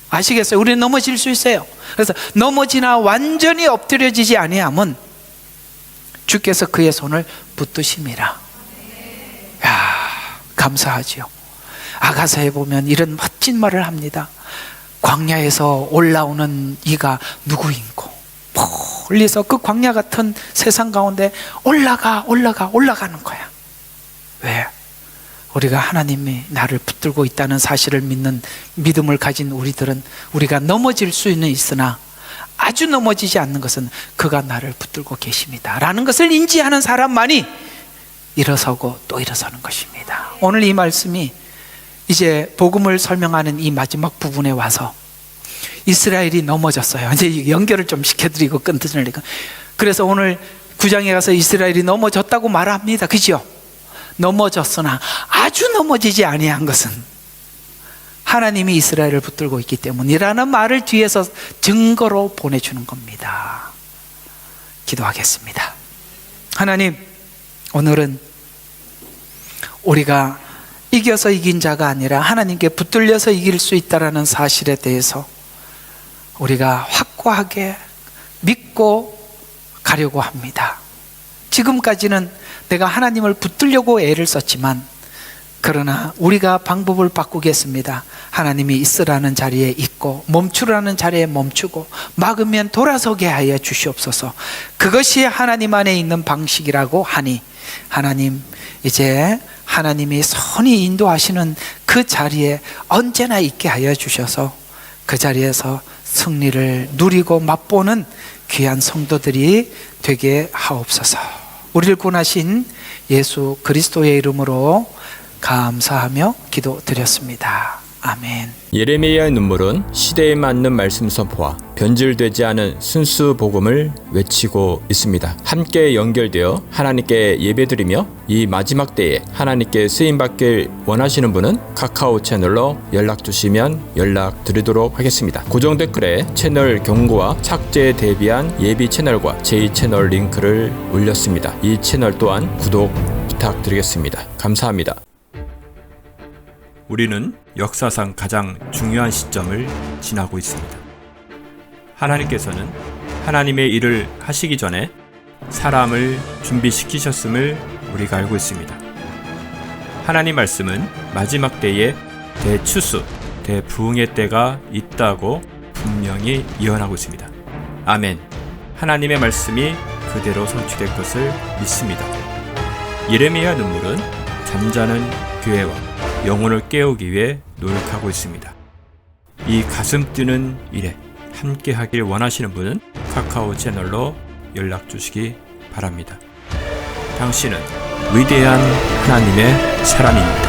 아시겠어요? 우리는 넘어질 수 있어요. 그래서 넘어지나 완전히 엎드려지지 아니함은 주께서 그의 손을 붙드심이라. 야, 감사하지요. 아가서에 보면 이런 멋진 말을 합니다. 광야에서 올라오는 이가 누구인고, 멀리서 그 광야 같은 세상 가운데 올라가는 거야. 왜? 우리가 하나님이 나를 붙들고 있다는 사실을 믿는 믿음을 가진 우리들은 우리가 넘어질 수는 있으나 아주 넘어지지 않는 것은 그가 나를 붙들고 계십니다 라는 것을 인지하는 사람만이 일어서고 또 일어서는 것입니다. 오늘 이 말씀이 이제 복음을 설명하는 이 마지막 부분에 와서 이스라엘이 넘어졌어요. 이제 연결을 좀 시켜드리고 끊으려니까. 그래서 오늘 9장에 가서 이스라엘이 넘어졌다고 말합니다. 그죠? 넘어졌으나 아주 넘어지지 아니한 것은 하나님이 이스라엘을 붙들고 있기 때문이라는 말을 뒤에서 증거로 보내주는 겁니다. 기도하겠습니다. 하나님, 오늘은 우리가 이겨서 이긴 자가 아니라 하나님께 붙들려서 이길 수 있다는 사실에 대해서 우리가 확고하게 믿고 가려고 합니다. 지금까지는 내가 하나님을 붙들려고 애를 썼지만, 그러나 우리가 방법을 바꾸겠습니다. 하나님이 있으라는 자리에 있고 멈추라는 자리에 멈추고 막으면 돌아서게 하여 주시옵소서. 그것이 하나님 안에 있는 방식이라고 하니, 하나님, 이제 하나님이 선히 인도하시는 그 자리에 언제나 있게 하여 주셔서 그 자리에서 승리를 누리고 맛보는 귀한 성도들이 되게 하옵소서. 우리를 구원하신 예수 그리스도의 이름으로 감사하며 기도드렸습니다. 아멘. 예레미야의 눈물은 시대에 맞는 말씀 선포와 변질되지 않은 순수 복음을 외치고 있습니다. 함께 연결되어 하나님께 예배드리며 이 마지막 때에 하나님께 쓰임받길 원하시는 분은 카카오 채널로 연락 주시면 연락드리도록 하겠습니다. 고정 댓글에 채널 경고와 착제에 대비한 예비 채널과 제2채널 링크를 올렸습니다. 이 채널 또한 구독 부탁드리겠습니다. 감사합니다. 우리는 역사상 가장 중요한 시점을 지나고 있습니다. 하나님께서는 하나님의 일을 하시기 전에 사람을 준비시키셨음을 우리가 알고 있습니다. 하나님 말씀은 마지막 때에 대추수, 대부흥의 때가 있다고 분명히 예언하고 있습니다. 아멘. 하나님의 말씀이 그대로 성취될 것을 믿습니다. 예레미야 눈물은 잠자는 교회와 영혼을 깨우기 위해 노력하고 있습니다. 이 가슴 뛰는 일에 함께 하길 원하시는 분은 카카오 채널로 연락 주시기 바랍니다. 당신은 위대한 하나님의 사람입니다.